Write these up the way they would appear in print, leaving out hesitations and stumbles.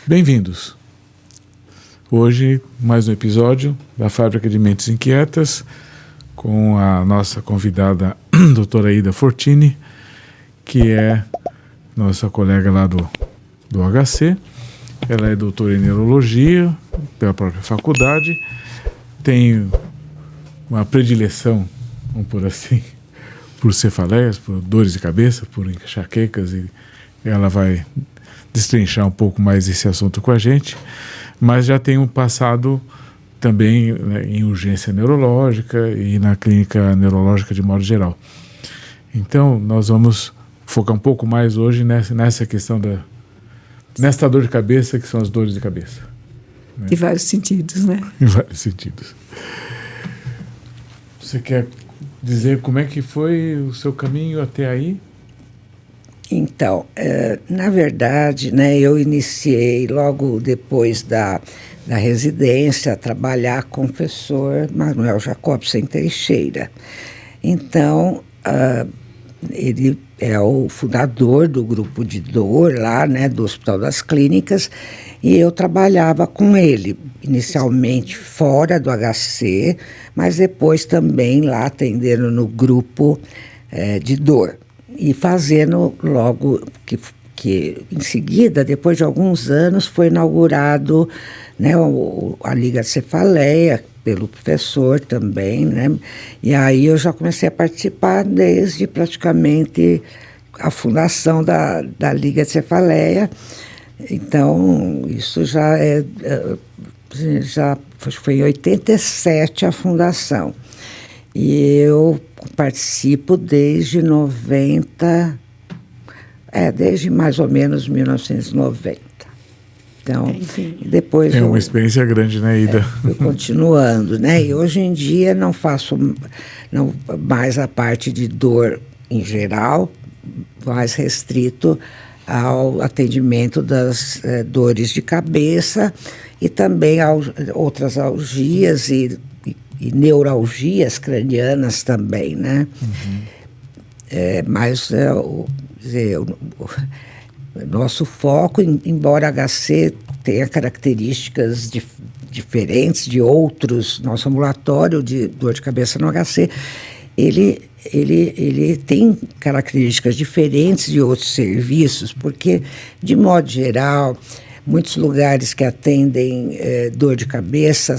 Bem-vindos. Hoje, mais um episódio da Fábrica de Mentes Inquietas, com a nossa convidada, doutora Ida Fortini, que é nossa colega lá do HC. Ela é doutora em neurologia pela própria faculdade, tem uma predileção, vamos por assim, por cefaleias, por dores de cabeça, por enxaquecas, e ela vai destrinchar um pouco mais esse assunto com a gente, mas já tem um passado também, né, em urgência neurológica e na clínica neurológica de modo geral. Então, nós vamos focar um pouco mais hoje nessa questão nesta dor de cabeça, que são as dores de cabeça. Né? Em vários sentidos, né? Em vários sentidos. Você quer dizer como é que foi o seu caminho até aí? Então, na verdade, né, eu iniciei logo depois da residência a trabalhar com o professor Manuel Jacobsen Teixeira. Então, ele é o fundador do grupo de dor lá, né, do Hospital das Clínicas, e eu trabalhava com ele, inicialmente fora do HC, mas depois também lá atendendo no grupo de dor. E fazendo logo que em seguida, depois de alguns anos, foi inaugurado, né, a Liga de Cefaleia, pelo professor também, né? E aí eu já comecei a participar desde praticamente a fundação da Liga de Cefaleia. Então, isso já foi em 87 a fundação. E eu participo desde desde mais ou menos 1990. Então, depois é uma experiência grande, né, Ida? Fui continuando, né? E hoje em dia não faço mais a parte de dor em geral, mais restrito ao atendimento das dores de cabeça e também outras algias e neuralgias cranianas também, né? Uhum. Mas o nosso foco, embora HC tenha características diferentes de outros, nosso ambulatório de dor de cabeça no HC, ele tem características diferentes de outros serviços, porque, de modo geral, muitos lugares que atendem dor de cabeça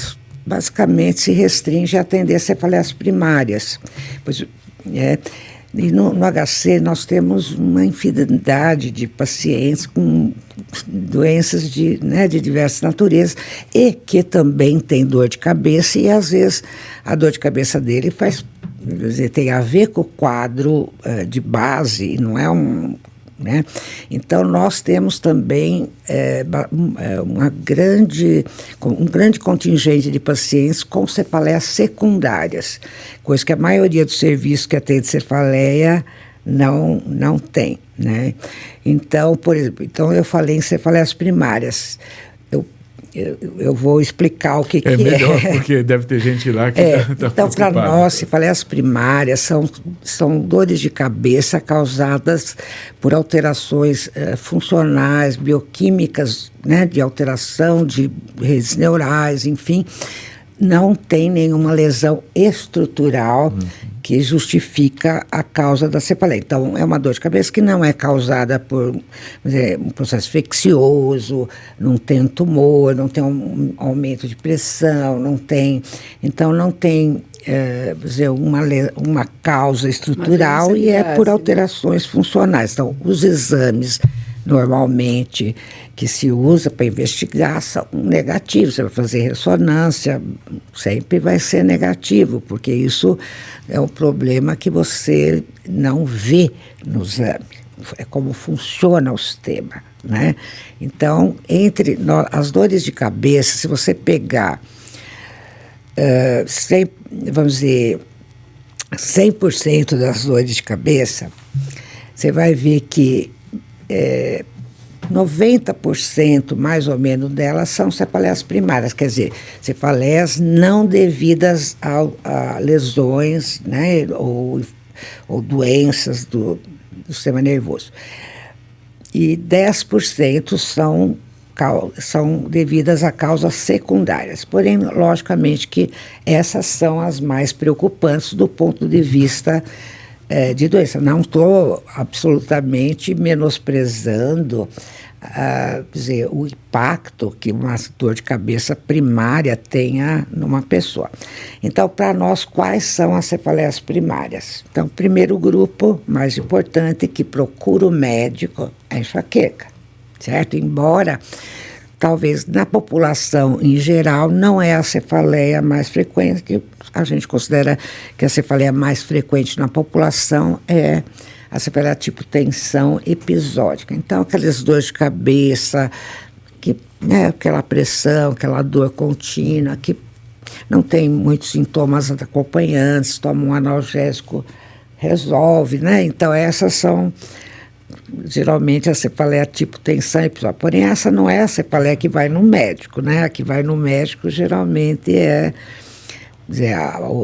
basicamente se restringe a atender cefaleias primárias. E no HC nós temos uma infinidade de pacientes com doenças de diversas naturezas e que também tem dor de cabeça, e às vezes a dor de cabeça dele tem a ver com o quadro de base, não é né? Então, nós temos também um grande contingente de pacientes com cefaleias secundárias, coisa que a maioria dos serviços que atende cefaleia não tem, né? Então, por exemplo, eu falei em cefaleias primárias. Eu vou explicar o que é. É melhor, porque deve ter gente lá que está então, para nós, cefaleias primárias são dores de cabeça causadas por alterações funcionais, bioquímicas, né, de alteração de redes neurais, enfim. Não tem nenhuma lesão estrutural que justifica a causa da cefaleia. Então, é uma dor de cabeça que não é causada por um processo infeccioso, não tem um tumor, não tem um aumento de pressão, não tem uma causa estrutural, e é por alterações funcionais. Então, os exames normalmente que se usa para investigar são negativos. Você vai fazer ressonância, sempre vai ser negativo, porque isso é um problema que você não vê no exame. É como funciona o sistema, né? Então, as dores de cabeça, se você pegar 100% das dores de cabeça, você vai ver que 90% mais ou menos delas são cefaleias primárias, quer dizer, cefaleias não devidas a lesões, né, ou doenças do sistema nervoso. E 10% são são devidas a causas secundárias. Porém, logicamente que essas são as mais preocupantes do ponto de vista de doença. Não estou absolutamente menosprezando quer dizer, o impacto que uma dor de cabeça primária tenha numa pessoa. Então, para nós, quais são as cefaleias primárias? Então, o primeiro grupo, mais importante, que procura o médico, é a enxaqueca, certo? Embora, talvez, na população em geral, não é a cefaleia mais frequente, a gente considera que a cefaleia mais frequente na população é a cefaleia tipo tensão episódica. Então, aquelas dores de cabeça, aquela pressão, aquela dor contínua, que não tem muitos sintomas acompanhantes, toma um analgésico, resolve, né? Então, essas são, geralmente, a cefaleia tipo tensão episódica. Porém, essa não é a cefaleia que vai no médico, né? A que vai no médico, geralmente,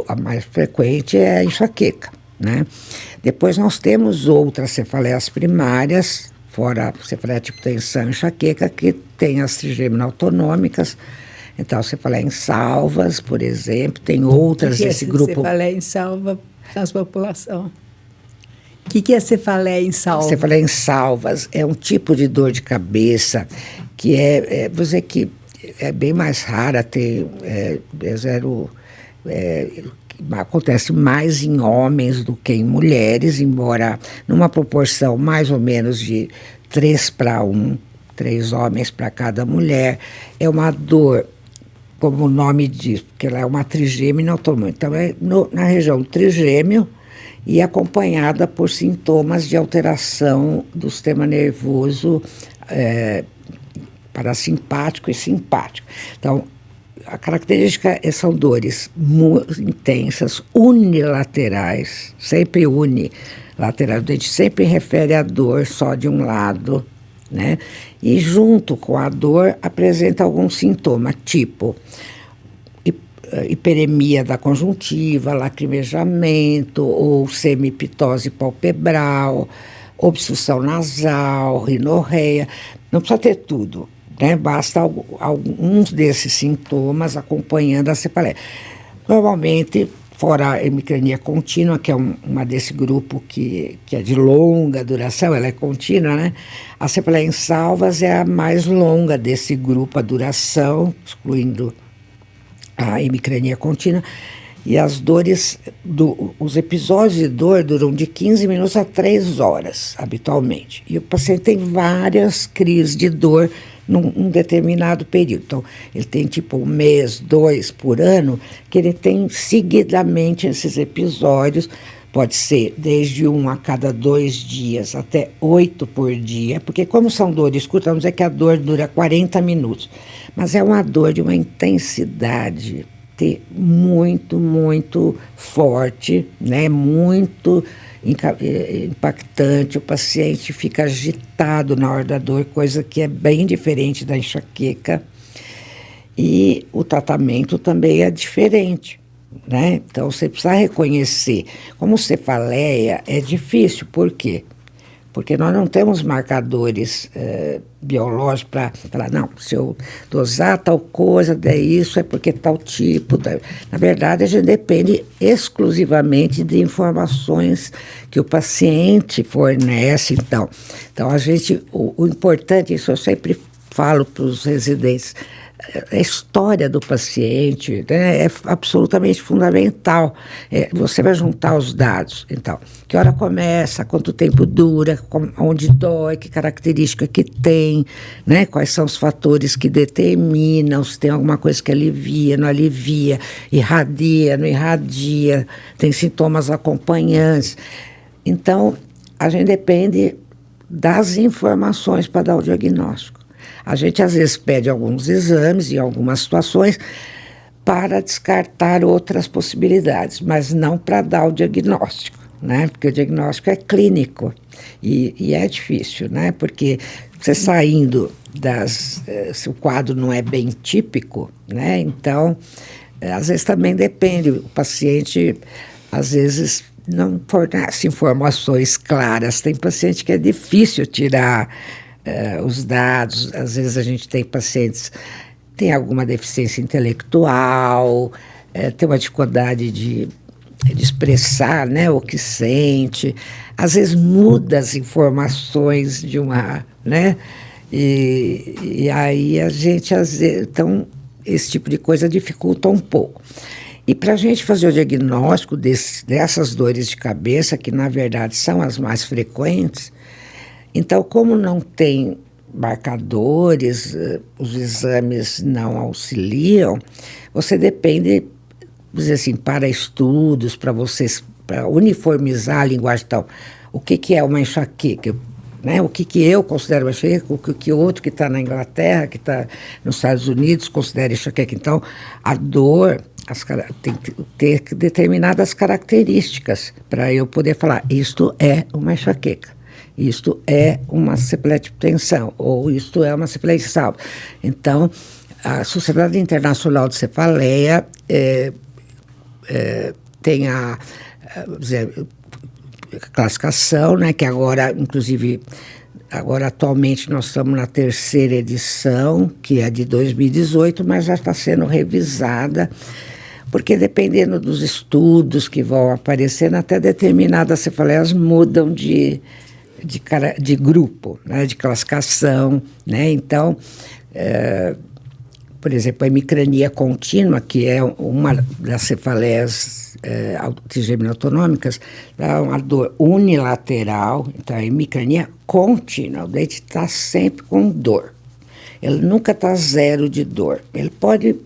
a mais frequente é a enxaqueca, né? Depois nós temos outras cefaleias primárias, fora a cefaleia tipo tensão e enxaqueca, que tem as trigêmeas autonômicas. Então, a cefaleia em salvas, por exemplo, tem outras desse grupo. Cefaleia em salva na população. O que é cefaleia em salva? Cefaleia em salvas é um tipo de dor de cabeça que vou dizer que é bem mais rara, acontece mais em homens do que em mulheres, embora numa proporção mais ou menos de 3:1, 3 homens para cada mulher. É uma dor, como o nome diz, porque ela é uma trigêmea autonômica. Então, é na região do trigêmeo e acompanhada por sintomas de alteração do sistema nervoso parasimpático e simpático. Então, a característica são dores muito intensas, unilaterais, sempre unilaterais. A gente sempre refere a dor só de um lado, né? E junto com a dor apresenta algum sintoma, tipo hiperemia da conjuntiva, lacrimejamento ou semiptose palpebral, obstrução nasal, rinorreia. Não precisa ter tudo, né? Basta alguns desses sintomas acompanhando a cefaleia. Normalmente, fora a hemicrania contínua, que é uma desse grupo que é de longa duração, ela é contínua, né? A cefaleia em salvas é a mais longa desse grupo, a duração, excluindo a hemicrania contínua. E as dores, os episódios de dor duram de 15 minutos a 3 horas, habitualmente. E o paciente tem várias crises de dor num determinado período. Então, ele tem tipo 1 mês, 2 por ano, que ele tem seguidamente esses episódios. Pode ser desde 1 a cada 2 dias até 8 por dia, porque como são dores curtas, vamos dizer que a dor dura 40 minutos. Mas é uma dor de uma intensidade muito, muito forte, né? Muito impactante. O paciente fica agitado na hora da dor, coisa que é bem diferente da enxaqueca. E o tratamento também é diferente, né? Então, você precisa reconhecer. Como cefaleia é difícil, por quê? Porque nós não temos marcadores biológicos para falar, não, se eu dosar tal coisa, daí isso é porque tal tipo. Na verdade, a gente depende exclusivamente de informações que o paciente fornece. Então o importante, isso eu sempre falo para os residentes, a história do paciente, né, é absolutamente fundamental. Você vai juntar os dados. Então, que hora começa, quanto tempo dura, onde dói, que característica que tem, né, quais são os fatores que determinam, se tem alguma coisa que alivia, não alivia, irradia, não irradia, tem sintomas acompanhantes. Então, a gente depende das informações para dar o diagnóstico. A gente, às vezes, pede alguns exames em algumas situações para descartar outras possibilidades, mas não para dar o diagnóstico, né? Porque o diagnóstico é clínico e é difícil, né? Porque você saindo se o quadro não é bem típico, né? Então, às vezes também depende. O paciente, às vezes, não fornece informações claras. Tem paciente que é difícil tirar os dados. Às vezes a gente tem pacientes que têm alguma deficiência intelectual, tem uma dificuldade de expressar, né, o que sente, às vezes muda as informações de uma, né, e aí a gente, às vezes, então, esse tipo de coisa dificulta um pouco. E para a gente fazer o diagnóstico dessas dores de cabeça, que na verdade são as mais frequentes, então, como não tem marcadores, os exames não auxiliam, você depende, dizer assim, para estudos, para uniformizar a linguagem. Então, o que é uma enxaqueca? Né? O que eu considero uma enxaqueca, o que outro que está na Inglaterra, que está nos Estados Unidos, considera enxaqueca. Então, a dor tem que ter determinadas características para eu poder falar, isto é uma enxaqueca, isto é uma cefaleia de tensão, ou isto é uma cefaleia de salto. Então, a Sociedade Internacional de Cefaleia tem a classificação, né, que agora, inclusive, atualmente nós estamos na 3ª edição, que é de 2018, mas já está sendo revisada, porque dependendo dos estudos que vão aparecendo, até determinadas cefaleias mudam de grupo, né, de classificação, né, então, por exemplo, a hemicrania contínua, que é uma das cefaleias trigêmeo autonômicas, dá uma dor unilateral, então a hemicrania contínua, o dente está sempre com dor. Ele nunca está zero de dor. Ele pode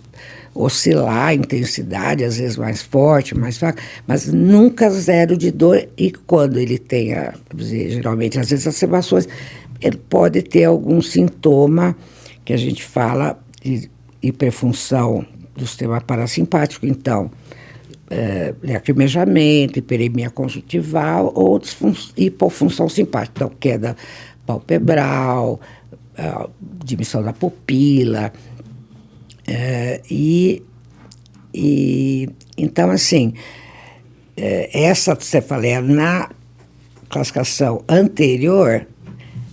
oscilar a intensidade, às vezes mais forte, mais fraca, mas nunca zero de dor. E quando ele tem, geralmente, às vezes, as sebações, ele pode ter algum sintoma que a gente fala de hiperfunção do sistema parasimpático, então, lacrimejamento, hiperemia conjuntival ou hipofunção simpática, então queda palpebral, diminuição da pupila, então, assim, essa cefaleia na classificação anterior,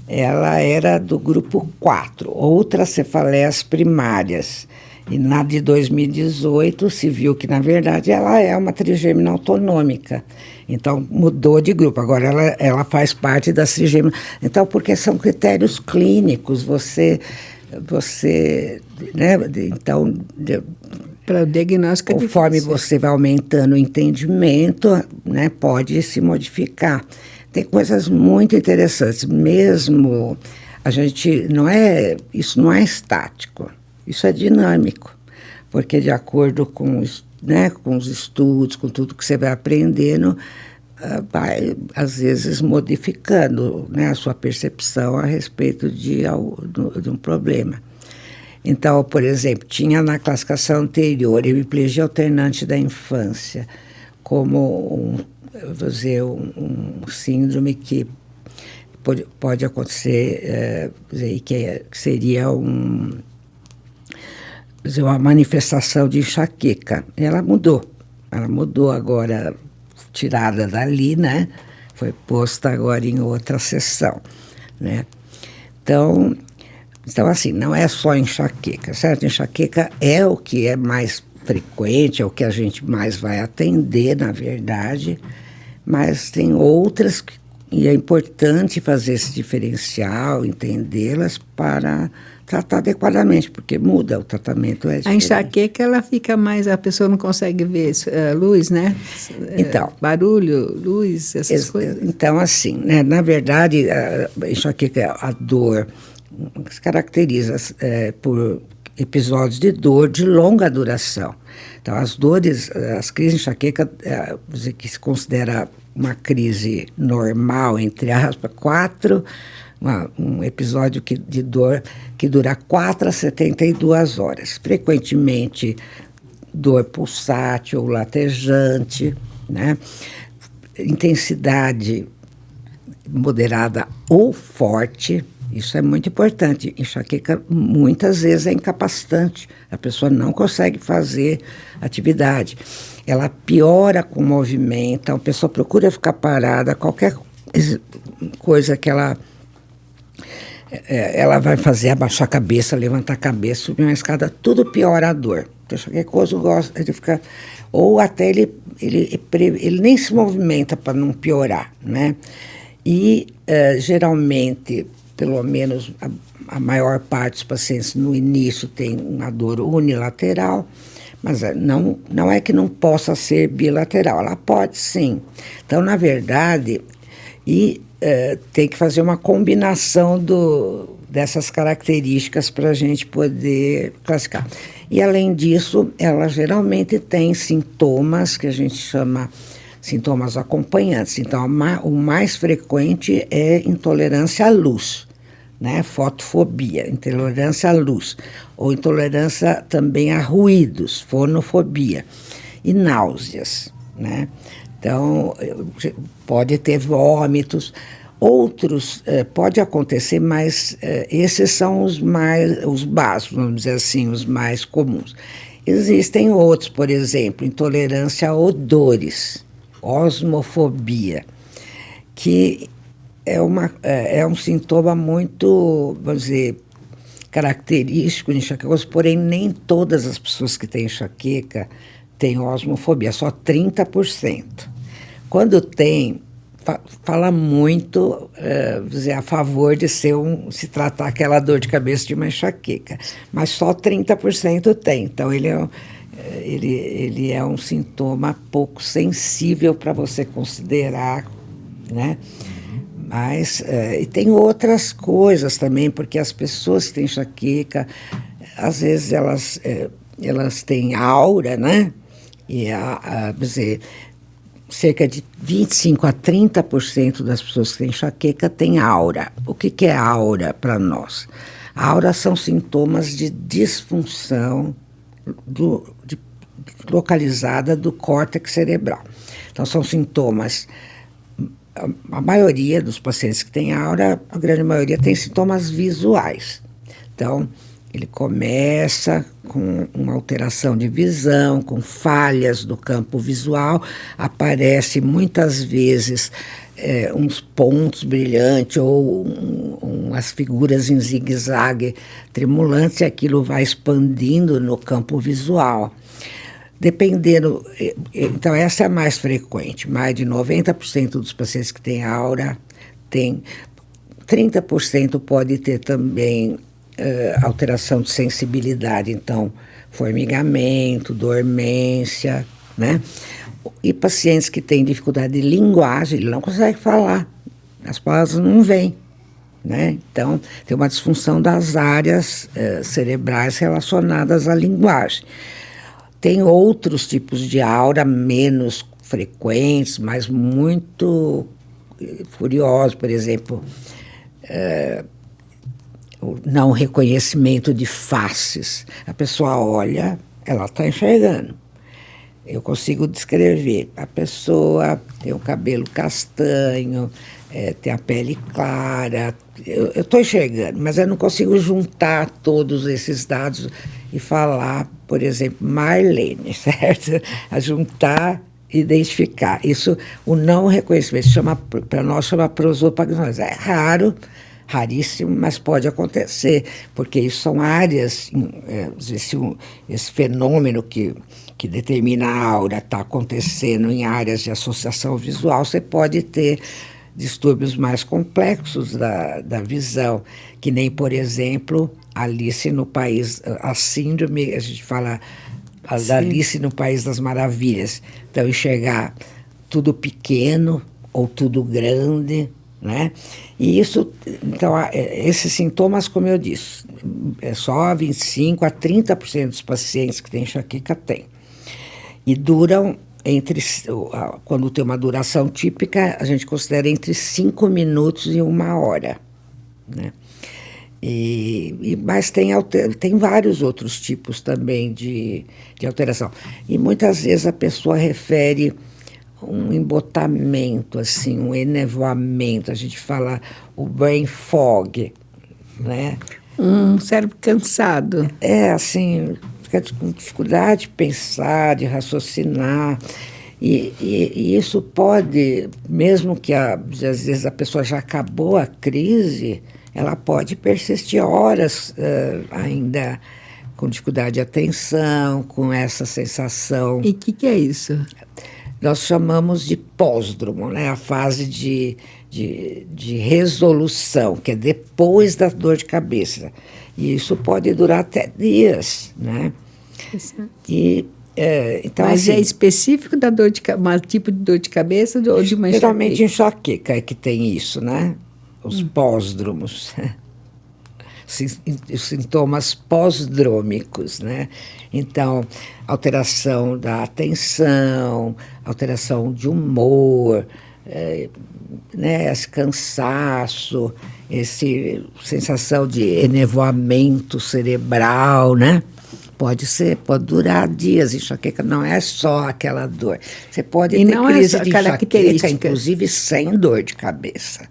ela era do grupo 4, outras cefaleias primárias. E na de 2018 se viu que, na verdade, ela é uma trigêmina autonômica. Então, mudou de grupo. Agora, ela faz parte das trigêminas. Então, porque são critérios clínicos, né, então... Para o diagnóstico é conforme difícil. Você vai aumentando o entendimento, né, pode se modificar. Tem coisas muito interessantes, mesmo isso não é estático, isso é dinâmico, porque de acordo com os estudos, com tudo que você vai aprendendo, vai, às vezes, modificando, né, a sua percepção a respeito de um problema. Então, por exemplo, tinha na classificação anterior hemiplegia alternante da infância, como um síndrome que pode acontecer, que seria uma manifestação de enxaqueca. Ela mudou agora, tirada dali, né? Foi posta agora em outra seção, né? Então, assim, não é só enxaqueca, certo? Enxaqueca é o que é mais frequente, é o que a gente mais vai atender, na verdade, mas tem outras e é importante fazer esse diferencial, entendê-las para tratar adequadamente, porque muda, o tratamento é diferente. A enxaqueca, ela fica mais, a pessoa não consegue ver luz, né? Então, barulho, luz, essas coisas. Então, assim, né, na verdade, a enxaqueca, a dor, se caracteriza por episódios de dor de longa duração. Então, as crises de enxaqueca, que se considera uma crise normal, entre aspas, um episódio de dor que dura 4 a 72 horas. Frequentemente, dor pulsátil ou latejante, né? Intensidade moderada ou forte. Isso é muito importante. Enxaqueca muitas vezes é incapacitante. A pessoa não consegue fazer atividade. Ela piora com o movimento. A pessoa procura ficar parada. Qualquer coisa que ela ela vai fazer abaixar a cabeça, levantar a cabeça, subir uma escada, tudo piora a dor. Então, qualquer coisa gosta de ficar... Ou até ele nem se movimenta para não piorar, né? E, geralmente, pelo menos a maior parte dos pacientes no início tem uma dor unilateral, mas não é que não possa ser bilateral, ela pode sim. Então, na verdade, tem que fazer uma combinação dessas características para a gente poder classificar. E, além disso, ela geralmente tem sintomas que a gente chama sintomas acompanhantes. Então, o mais frequente é intolerância à luz, né? Fotofobia, intolerância à luz, ou intolerância também a ruídos, fonofobia, e náuseas, né? Então, pode ter vômitos. Outros pode acontecer, mas esses são os básicos, vamos dizer assim, os mais comuns. Existem outros, por exemplo, intolerância a odores, osmofobia, que é um sintoma muito, vamos dizer, característico de enxaqueca, porém nem todas as pessoas que têm enxaqueca têm osmofobia, só 30%. Quando tem, fala muito a favor de se tratar aquela dor de cabeça de uma enxaqueca, mas só 30% tem. Então, ele é um sintoma pouco sensível para você considerar, né? Mas e tem outras coisas também, porque as pessoas que têm enxaqueca, às vezes elas têm aura, né? E cerca de 25% a 30% das pessoas que têm enxaqueca têm aura. O que é aura para nós? Aura são sintomas de disfunção localizada do córtex cerebral. Então, são sintomas... A maioria dos pacientes que têm aura, a grande maioria tem sintomas visuais. Então, ele começa com uma alteração de visão, com falhas do campo visual, aparece muitas vezes uns pontos brilhantes ou umas figuras em zigue-zague tremulantes, e aquilo vai expandindo no campo visual. Dependendo, então essa é a mais frequente, mais de 90% dos pacientes que têm aura tem, 30% pode ter também alteração de sensibilidade, então formigamento, dormência, né? E pacientes que têm dificuldade de linguagem, ele não consegue falar, as palavras não vêm, né? Então tem uma disfunção das áreas cerebrais relacionadas à linguagem. Tem outros tipos de aura menos frequentes, mas muito curiosos, por exemplo, o não reconhecimento de faces. A pessoa olha, ela está enxergando. Eu consigo descrever. A pessoa tem o cabelo castanho, tem a pele clara. Eu estou enxergando, mas eu não consigo juntar todos esses dados e falar, por exemplo, Marlene, certo? A juntar, identificar. Isso, o não reconhecimento, para nós chama prosopagnose. É raro, raríssimo, mas pode acontecer, porque isso são áreas, esse fenômeno que determina a aura está acontecendo em áreas de associação visual, você pode ter distúrbios mais complexos da visão, que nem, por exemplo, Alice no País, a síndrome, a gente fala da Alice no País das Maravilhas. Então, enxergar tudo pequeno ou tudo grande, né? E isso, então, esses sintomas, como eu disse, só 25% a 30% dos pacientes que têm enxaqueca têm. E duram quando tem uma duração típica, a gente considera entre 5 minutos e 1 hora, né? Mas tem vários outros tipos também de alteração. E muitas vezes a pessoa refere um embotamento, assim, um enevoamento. A gente fala o brain fog, né? Um cérebro cansado. Assim, fica com dificuldade de pensar, de raciocinar. E isso pode, mesmo que às vezes a pessoa já acabou a crise, ela pode persistir horas ainda com dificuldade de atenção, com essa sensação. E o que é isso? Nós chamamos de pós-dromo, né? A fase de resolução, que é depois da dor de cabeça. E isso pode durar até dias, né? E, então, mas assim, é específico da dor de um tipo de dor de cabeça ou de uma enxaqueca? Geralmente enxaqueca é que tem isso, né? Os pós-dromos. Os sintomas pós-drômicos, né? Então, alteração da atenção, alteração de humor, né? Esse cansaço, essa sensação de enevoamento cerebral, né? Pode durar dias. Enxaqueca não é só aquela dor. Você pode ter crise de enxaqueca, inclusive sem dor de cabeça.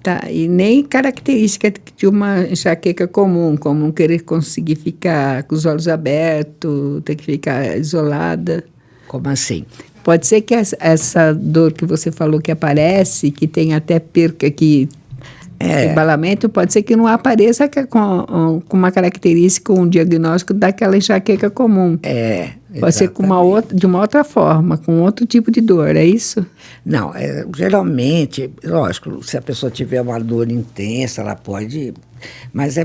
Tá, e nem característica de uma enxaqueca comum, como querer conseguir ficar com os olhos abertos, ter que ficar isolada. Como assim? Pode ser que essa dor que você falou que aparece, que tem até perca, que embalamento, pode ser que não apareça com uma característica, um diagnóstico daquela enxaqueca comum. Pode ser de uma outra forma, com outro tipo de dor, é isso? Não, geralmente, lógico, se a pessoa tiver uma dor intensa, ela pode... Mas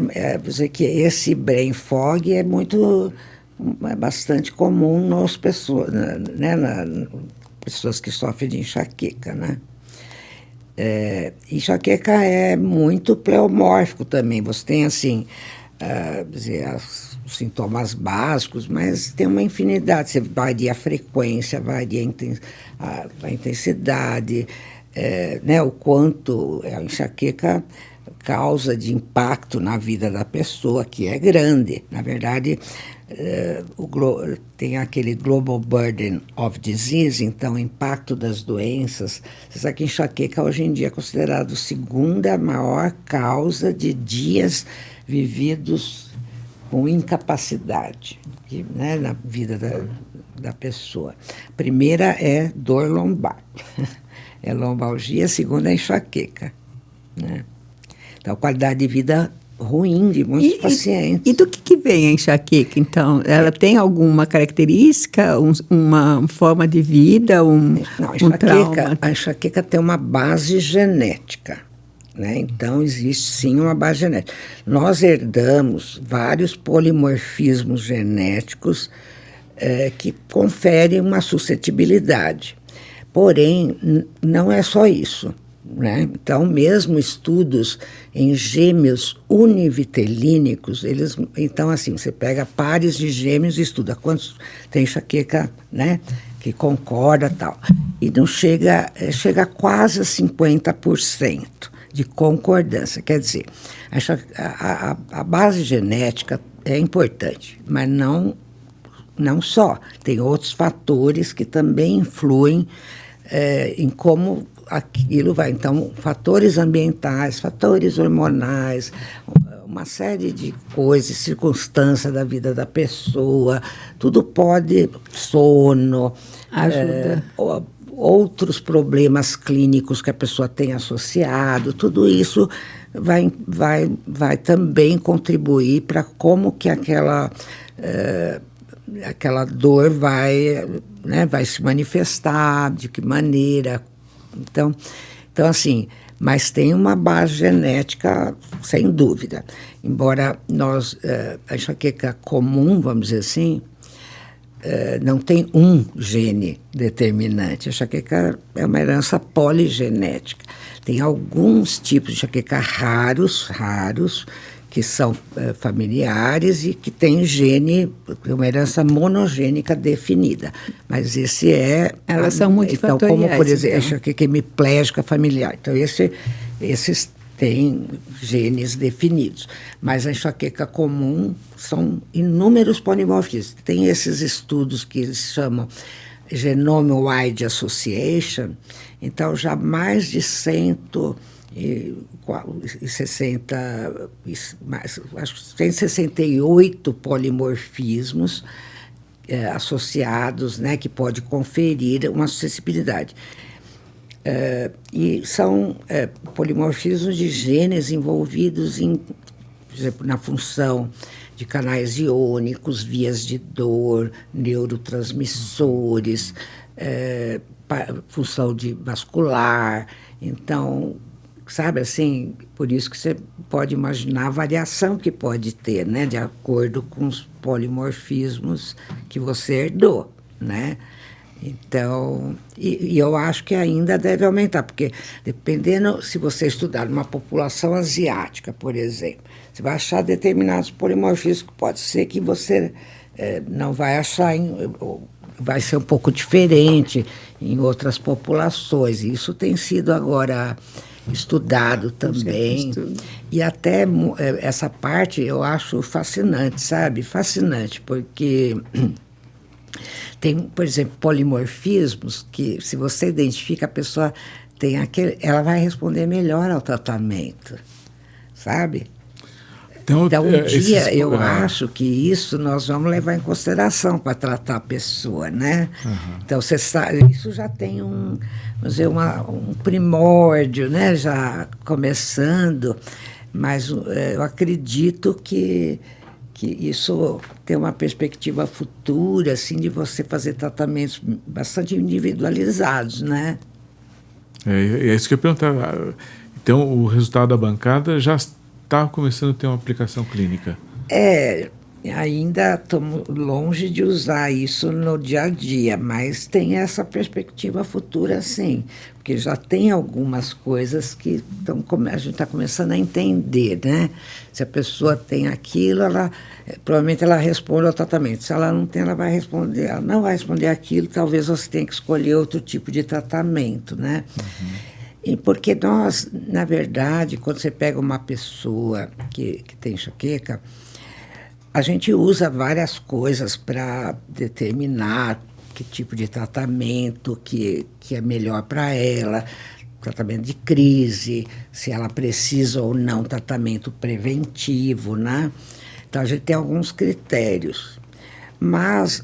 dizer que esse brain fog é bastante comum nas pessoas, né, pessoas que sofrem de enxaqueca, né? Enxaqueca é muito pleomórfico também. Você tem, assim, os sintomas básicos, mas tem uma infinidade. Você varia a frequência, varia a intensidade, né, o quanto a enxaqueca causa de impacto na vida da pessoa, que é grande. Na verdade, tem aquele Global Burden of Disease, então o impacto das doenças. Você sabe que enxaqueca hoje em dia é considerado a segunda maior causa de dias vividos com incapacidade, né, na vida da pessoa. A primeira é dor lombar, é lombalgia, a segunda é enxaqueca, né? Então, qualidade de vida ruim de muitos pacientes. E do que vem a enxaqueca, então? Ela tem alguma característica, uma forma de vida, um trauma? A enxaqueca tem uma base genética, né? Então, existe sim uma base genética. Nós herdamos vários polimorfismos genéticos que conferem uma suscetibilidade. Porém, não é só isso, né? Então, mesmo estudos em gêmeos univitelínicos, então, assim, você pega pares de gêmeos e estuda quantos tem enxaqueca, né, que concorda e tal. E não chega quase a 50% de concordância. Quer dizer, a base genética é importante, mas não só. Tem outros fatores que também influem em como aquilo vai. Então, fatores ambientais, fatores hormonais, uma série de coisas, circunstâncias da vida da pessoa, tudo pode, sono, ajuda. Outros problemas clínicos que a pessoa tem associado, tudo isso vai também contribuir para como que aquela dor vai se manifestar, de que maneira. Então, assim, mas tem uma base genética, sem dúvida. Embora a enxaqueca comum, vamos dizer assim, não tem um gene determinante. A enxaqueca é uma herança poligenética. Tem alguns tipos de enxaqueca raros, que são familiares e que têm uma herança monogênica definida. Mas esse elas são multifatoriais. Então, como, por exemplo, a enxaqueca hemiplégica familiar. Então, esses têm genes definidos. Mas a enxaqueca comum são inúmeros polimorfismos. Tem esses estudos que eles chamam Genome-Wide Association. Então, já mais de 168 polimorfismos associados, né, que pode conferir uma suscetibilidade. E são polimorfismos de genes envolvidos por exemplo, na função de canais iônicos, vias de dor, neurotransmissores, função vascular. Então, sabe assim, por isso que você pode imaginar a variação que pode ter, né, de acordo com os polimorfismos que você herdou, né? Então, e eu acho que ainda deve aumentar, porque dependendo, se você estudar uma população asiática, por exemplo, você vai achar determinados polimorfismos que pode ser que você não vai achar, vai ser um pouco diferente em outras populações. Isso tem sido agora estudado também. E até essa parte eu acho fascinante, sabe? Fascinante, porque tem, por exemplo, polimorfismos que, se você identifica, a pessoa tem aquele, ela vai responder melhor ao tratamento, sabe? Então, um dia eu acho que isso nós vamos levar em consideração para tratar a pessoa, né? Uhum. Então, você sabe, isso já tem vamos dizer, um primórdio, né? Já começando, mas eu acredito que isso tem uma perspectiva futura, assim, de você fazer tratamentos bastante individualizados, né? É isso que eu ia perguntar. Então, o resultado da bancada já está começando a ter uma aplicação clínica? Ainda estamos longe de usar isso no dia a dia, mas tem essa perspectiva futura, sim, porque já tem algumas coisas que a gente está começando a entender, né? Se a pessoa tem aquilo, provavelmente ela responde ao tratamento. Se ela não tem, ela não vai responder aquilo, talvez você tenha que escolher outro tipo de tratamento, né? Uhum. E porque nós, na verdade, quando você pega uma pessoa que tem enxaqueca, a gente usa várias coisas para determinar que tipo de tratamento que é melhor para ela, tratamento de crise, se ela precisa ou não tratamento preventivo, né? Então, a gente tem alguns critérios. Mas,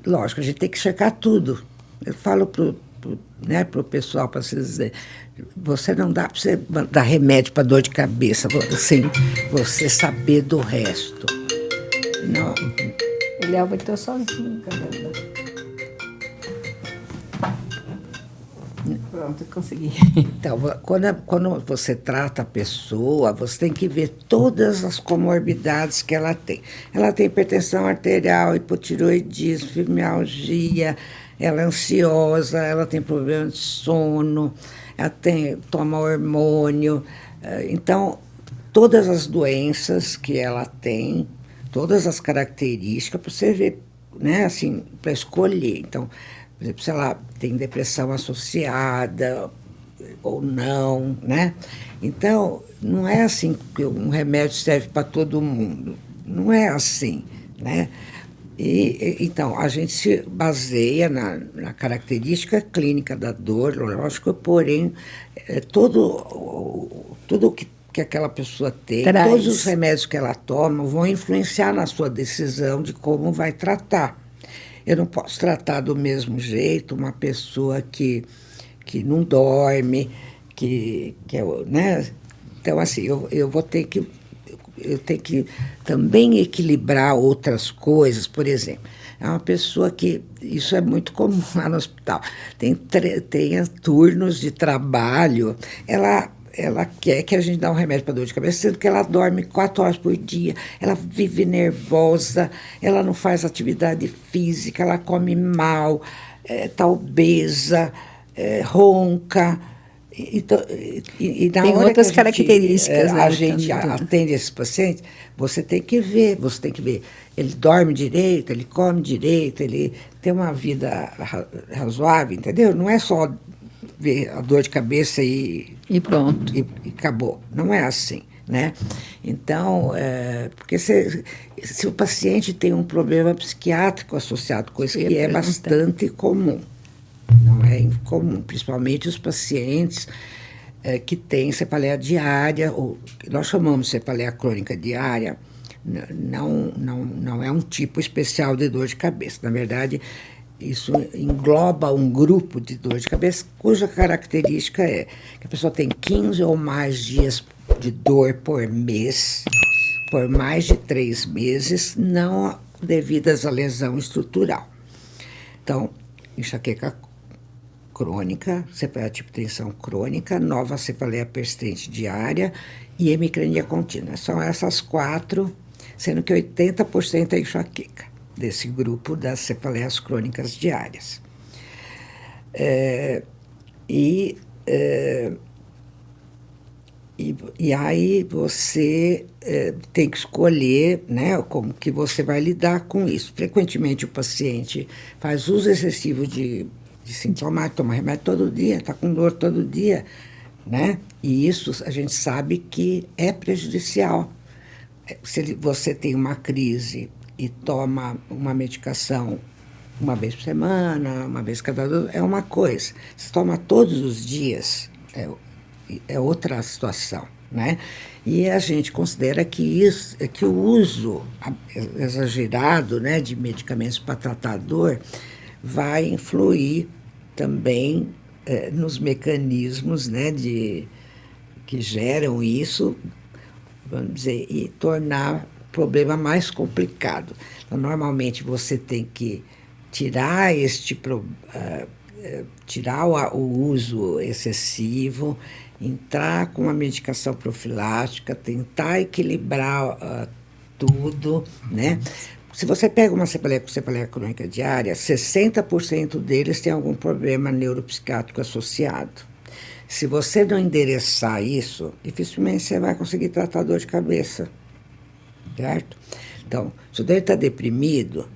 lógico, a gente tem que checar tudo. Eu falo pro pessoal, para vocês dizer, você não dá para você dar remédio para dor de cabeça, assim, você saber do resto. Não. Ele aumentou sozinho, caramba. Pronto, consegui. Então, quando você trata a pessoa, você tem que ver todas as comorbidades que ela tem. Ela tem hipertensão arterial, hipotiroidismo, fibromialgia, ela é ansiosa, ela tem problema de sono, ela toma hormônio. Então, todas as doenças que ela tem, todas as características, para você ver, né, assim, para escolher. Então, por exemplo, se ela tem depressão associada ou não, né? Então, não é assim que um remédio serve para todo mundo. Não é assim, né? Então, a gente se baseia na característica clínica da dor, lógico, porém, tudo que aquela pessoa tem, todos os remédios que ela toma vão influenciar na sua decisão de como vai tratar. Eu não posso tratar do mesmo jeito uma pessoa que não dorme, né? Então, assim, eu tenho que também equilibrar outras coisas. Por exemplo, é uma pessoa que, isso é muito comum lá no hospital, tem turnos de trabalho, ela quer que a gente dê um remédio para dor de cabeça, sendo que ela dorme 4 horas por dia, ela vive nervosa, ela não faz atividade física, ela come mal, está obesa, ronca. E na tem hora outras que características. A gente atende esses pacientes, você tem que ver, ele dorme direito, ele come direito, ele tem uma vida razoável, entendeu? Não é só ver a dor de cabeça e pronto. E acabou. Não é assim, né? Então, porque se o paciente tem um problema psiquiátrico associado com isso, que é bastante comum. Não é incomum, principalmente os pacientes que têm cefaleia diária, ou nós chamamos de cefaleia crônica diária, não é um tipo especial de dor de cabeça. Na verdade, isso engloba um grupo de dor de cabeça cuja característica é que a pessoa tem 15 ou mais dias de dor por mês, por mais de 3 meses, não devidas à lesão estrutural. Então, enxaqueca crônica, cefaleia tipo tensão crônica, nova cefaleia persistente diária e hemicrania contínua. São essas 4, sendo que 80% é enxaqueca desse grupo das cefaleias crônicas diárias. E aí você tem que escolher, né, como que você vai lidar com isso. Frequentemente o paciente faz uso excessivo de sintomático, toma remédio todo dia, está com dor todo dia, né? E isso a gente sabe que é prejudicial. Se você tem uma crise e toma uma medicação uma vez por semana, uma vez cada 2, é uma coisa. Se toma todos os dias, é outra situação, né? E a gente considera que o uso exagerado, né, de medicamentos para tratar a dor vai influir também nos mecanismos, né, que geram isso, vamos dizer, e tornar o problema mais complicado. Então, normalmente você tem que tirar tirar o uso excessivo, entrar com uma medicação profilática, tentar equilibrar tudo, né? Se você pega uma cefaleia crônica diária, 60% deles tem algum problema neuropsiquiátrico associado. Se você não endereçar isso, dificilmente você vai conseguir tratar dor de cabeça, certo? Então, se o doente está deprimido,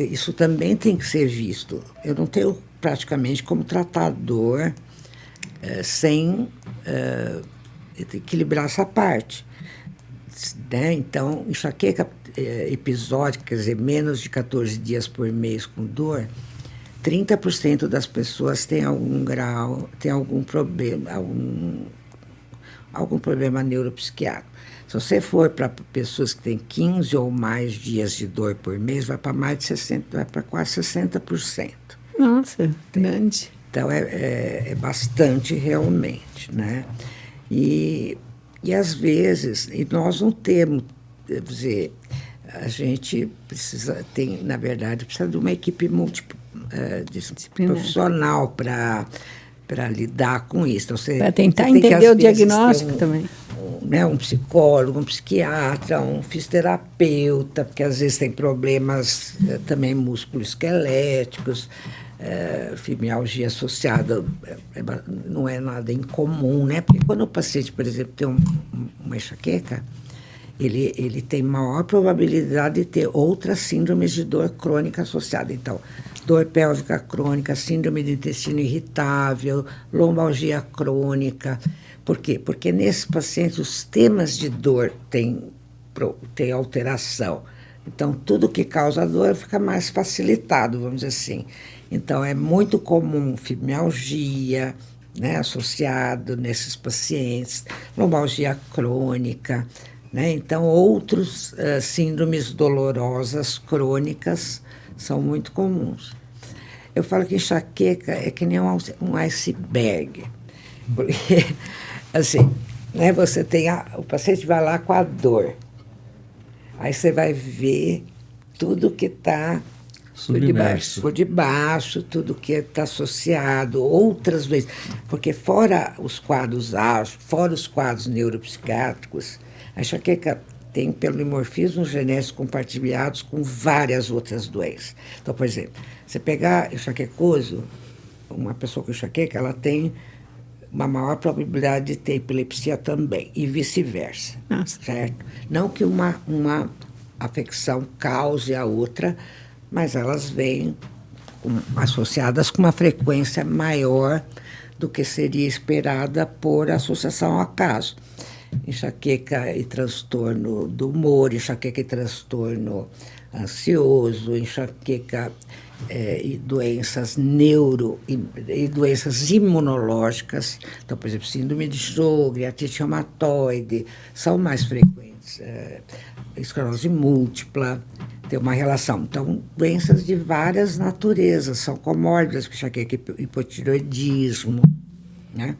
isso também tem que ser visto. Eu não tenho praticamente como tratar a dor sem equilibrar essa parte, né? Então, enxaqueca episódica, quer dizer, menos de 14 dias por mês com dor, 30% das pessoas têm algum grau, tem algum problema, algum problema neuropsiquiátrico. Se você for para pessoas que têm 15 ou mais dias de dor por mês, vai para mais de 60%, vai para quase 60%. Nossa, grande. Então, é bastante realmente, né? E às vezes, e nós não temos, quer dizer, a gente na verdade, precisa de uma equipe profissional para lidar com isso. Então, para tentar entender o diagnóstico também. Um psicólogo, um psiquiatra, um fisioterapeuta, porque às vezes tem problemas também musculoesqueléticos, fibromialgia associada, não é nada incomum, né? Porque quando o paciente, por exemplo, tem uma enxaqueca, ele tem maior probabilidade de ter outras síndromes de dor crônica associada. Então, dor pélvica crônica, síndrome do intestino irritável, lombalgia crônica. Por quê? Porque nesses pacientes os temas de dor têm alteração. Então, tudo que causa dor fica mais facilitado, vamos dizer assim. Então, é muito comum fibromialgia, né, associado nesses pacientes, lombalgia crônica, né? Então, outros síndromes dolorosas crônicas são muito comuns. Eu falo que enxaqueca é que nem um iceberg. Porque, assim, né, você tem o paciente vai lá com a dor. Aí você vai ver tudo que está por debaixo, tudo que está associado, outras doenças. Porque fora os quadros neuropsiquiátricos, a enxaqueca tem polimorfismo genético compartilhados com várias outras doenças. Então, por exemplo, você pegar enxaquecoso, uma pessoa com enxaqueca, ela tem uma maior probabilidade de ter epilepsia também, e vice-versa, certo? Não que uma afecção cause a outra, mas elas vêm associadas com uma frequência maior do que seria esperada por associação ao acaso. Enxaqueca e transtorno do humor, enxaqueca e transtorno ansioso, enxaqueca e doenças e doenças imunológicas. Então, por exemplo, síndrome de Sjögren, artrite reumatoide, são mais frequentes. Esclerose múltipla, tem uma relação. Então, doenças de várias naturezas são comórbidas, enxaqueca, hipotireoidismo, né?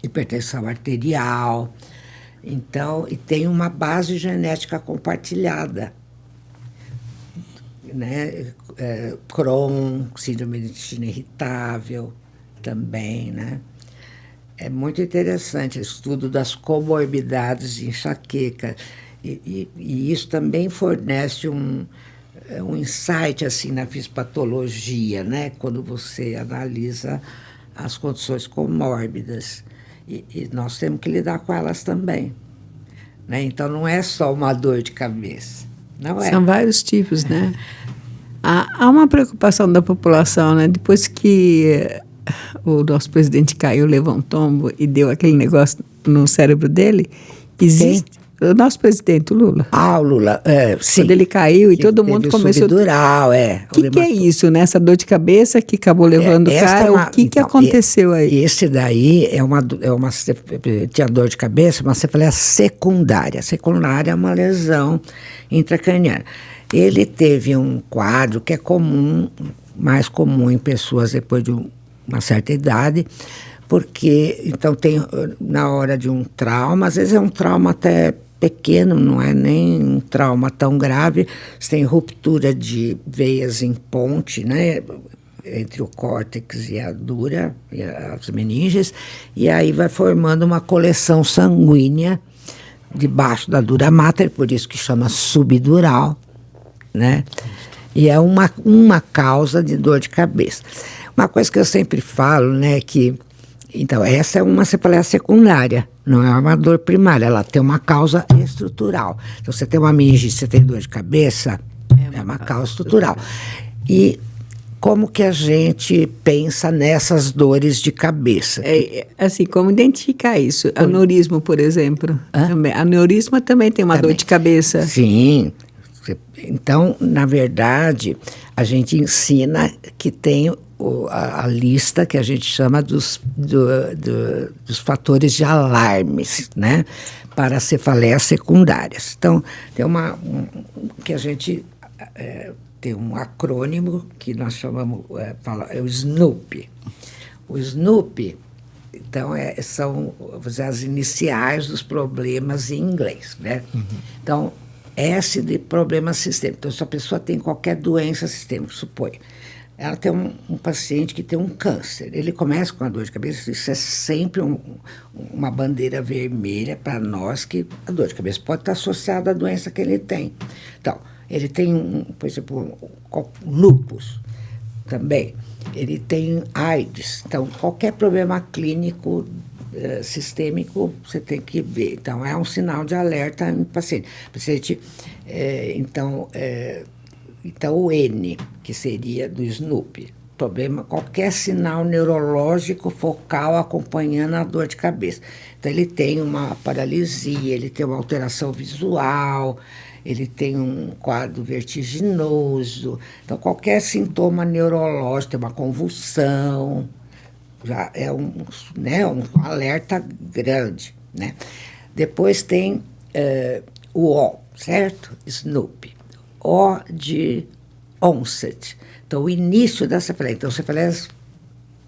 Hipertensão arterial. Então, e tem uma base genética compartilhada, né? Crohn, síndrome de intestino irritável também, né? É muito interessante o estudo das comorbidades de enxaqueca. E isso também fornece um insight assim, na fisiopatologia, né? Quando você analisa as condições comórbidas. E nós temos que lidar com elas também, né? Então, não é só uma dor de cabeça. Não é. São vários tipos, né? Há uma preocupação da população, né? Depois que o nosso presidente caiu, levou um tombo e deu aquele negócio no cérebro dele, existe... O nosso presidente, o Lula. O Lula, sim. Quando ele caiu e todo mundo começou... Subdural, O que é isso, né? Essa dor de cabeça que acabou levando o cara? O que aconteceu aí? Esse daí tinha dor de cabeça, uma cefaleia secundária. Secundária é uma lesão intracraniana. Ele teve um quadro que é comum, mais comum em pessoas depois de uma certa idade, porque, então, tem na hora de um trauma, às vezes é um trauma até pequeno, não é nem um trauma tão grave, você tem ruptura de veias em ponte, né, entre o córtex e a dura, e as meninges, e aí vai formando uma coleção sanguínea debaixo da dura mater, por isso que chama subdural, né, e é uma causa de dor de cabeça. Uma coisa que eu sempre falo, né, que então, essa é uma cefaleia secundária, não é uma dor primária, ela tem uma causa estrutural. Então, você tem uma meningite, você tem dor de cabeça, é uma causa estrutural. E como que a gente pensa nessas dores de cabeça? Assim, como identificar isso? Aneurisma, por exemplo. Aneurisma também tem uma dor de cabeça. Sim. Então, na verdade, a gente ensina que tem a lista que a gente chama dos fatores de alarmes, né, para cefaleias secundárias. Então, tem que a gente tem um acrônimo que nós chamamos, é o SNOOP. O SNOOP, então, são as iniciais dos problemas em inglês, né? Uhum. Então, S de problema sistêmico. Então, se a pessoa tem qualquer doença sistêmica, supõe, ela tem um paciente que tem um câncer. Ele começa com a dor de cabeça, isso é sempre uma bandeira vermelha para nós, que a dor de cabeça pode estar associada à doença que ele tem. Então, ele tem, por exemplo, lúpus também. Ele tem AIDS. Então, qualquer problema clínico sistêmico, você tem que ver. Então, é um sinal de alerta no paciente. Então, o N, que seria do SNOOP, problema, qualquer sinal neurológico focal acompanhando a dor de cabeça. Então, ele tem uma paralisia, ele tem uma alteração visual, ele tem um quadro vertiginoso. Então, qualquer sintoma neurológico, tem uma convulsão, já é um alerta grande, né? Depois tem o O, certo? SNOOP. O de onset. Então, o início da cefaleia. Então, cefaleia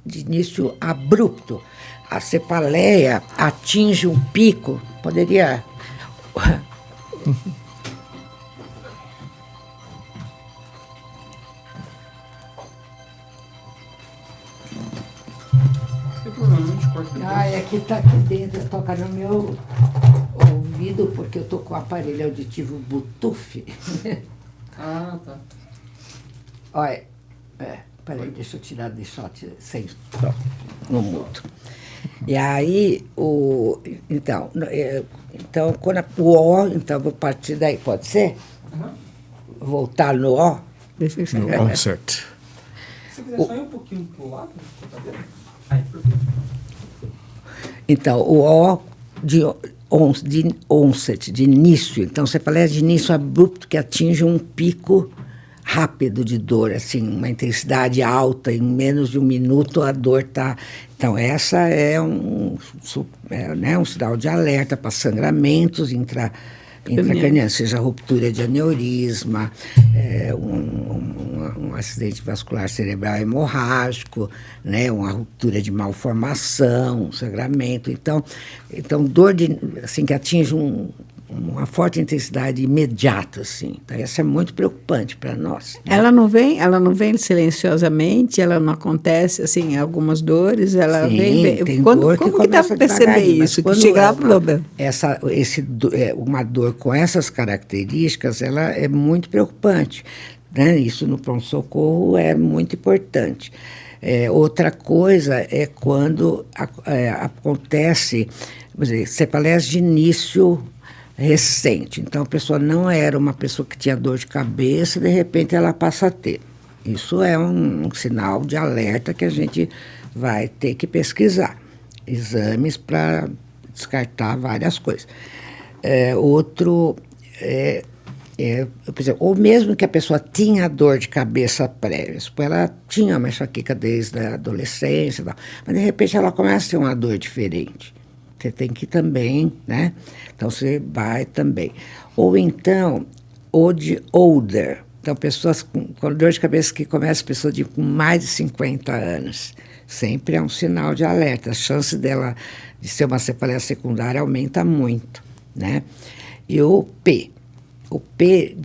de início abrupto. A cefaleia atinge um pico, poderia... É que está aqui dentro, toca no meu ouvido, porque eu estou com o aparelho auditivo Bluetooth. Ah, tá. Olha, peraí, deixa eu deixar sem, pronto, no mudo. E aí, então, quando o O, então vou partir daí, pode ser? Uhum. Voltar no O? Deixa eu no onset. Se quiser só ir um pouquinho para o lado, aí, perfeito. Então, o O de onset, de início. Então, você fala de início abrupto, que atinge um pico rápido de dor, assim, uma intensidade alta, em menos de um minuto a dor está... Então, essa é um sinal de alerta para sangramentos intracraniana, seja ruptura de aneurisma, um acidente vascular cerebral hemorrágico, né, uma ruptura de malformação, um sangramento. Então dor assim, que atinge uma forte intensidade imediata, assim. Então, isso é muito preocupante para nós. Né? Ela não vem silenciosamente, ela não acontece, assim, algumas dores, ela Sim, vem... tem Como dor que dá para perceber isso? Que chega lá problema. Uma dor com essas características, ela é muito preocupante. Né? Isso no pronto-socorro é muito importante. Outra coisa é quando acontece, vamos dizer, cefaleias de início recente. Então, a pessoa não era uma pessoa que tinha dor de cabeça e, de repente, ela passa a ter. Isso é um sinal de alerta que a gente vai ter que pesquisar. Exames para descartar várias coisas. Por exemplo, ou mesmo que a pessoa tinha dor de cabeça prévia, ela tinha uma enxaqueca desde a adolescência, mas, de repente, ela começa a ter uma dor diferente. Você tem que ir também, né? Então, você vai também. Ou então, older. Então, pessoas com dor de cabeça que começa, pessoa com mais de 50 anos. Sempre é um sinal de alerta. A chance dela de ser uma cefaleia secundária aumenta muito, né? E o P. O P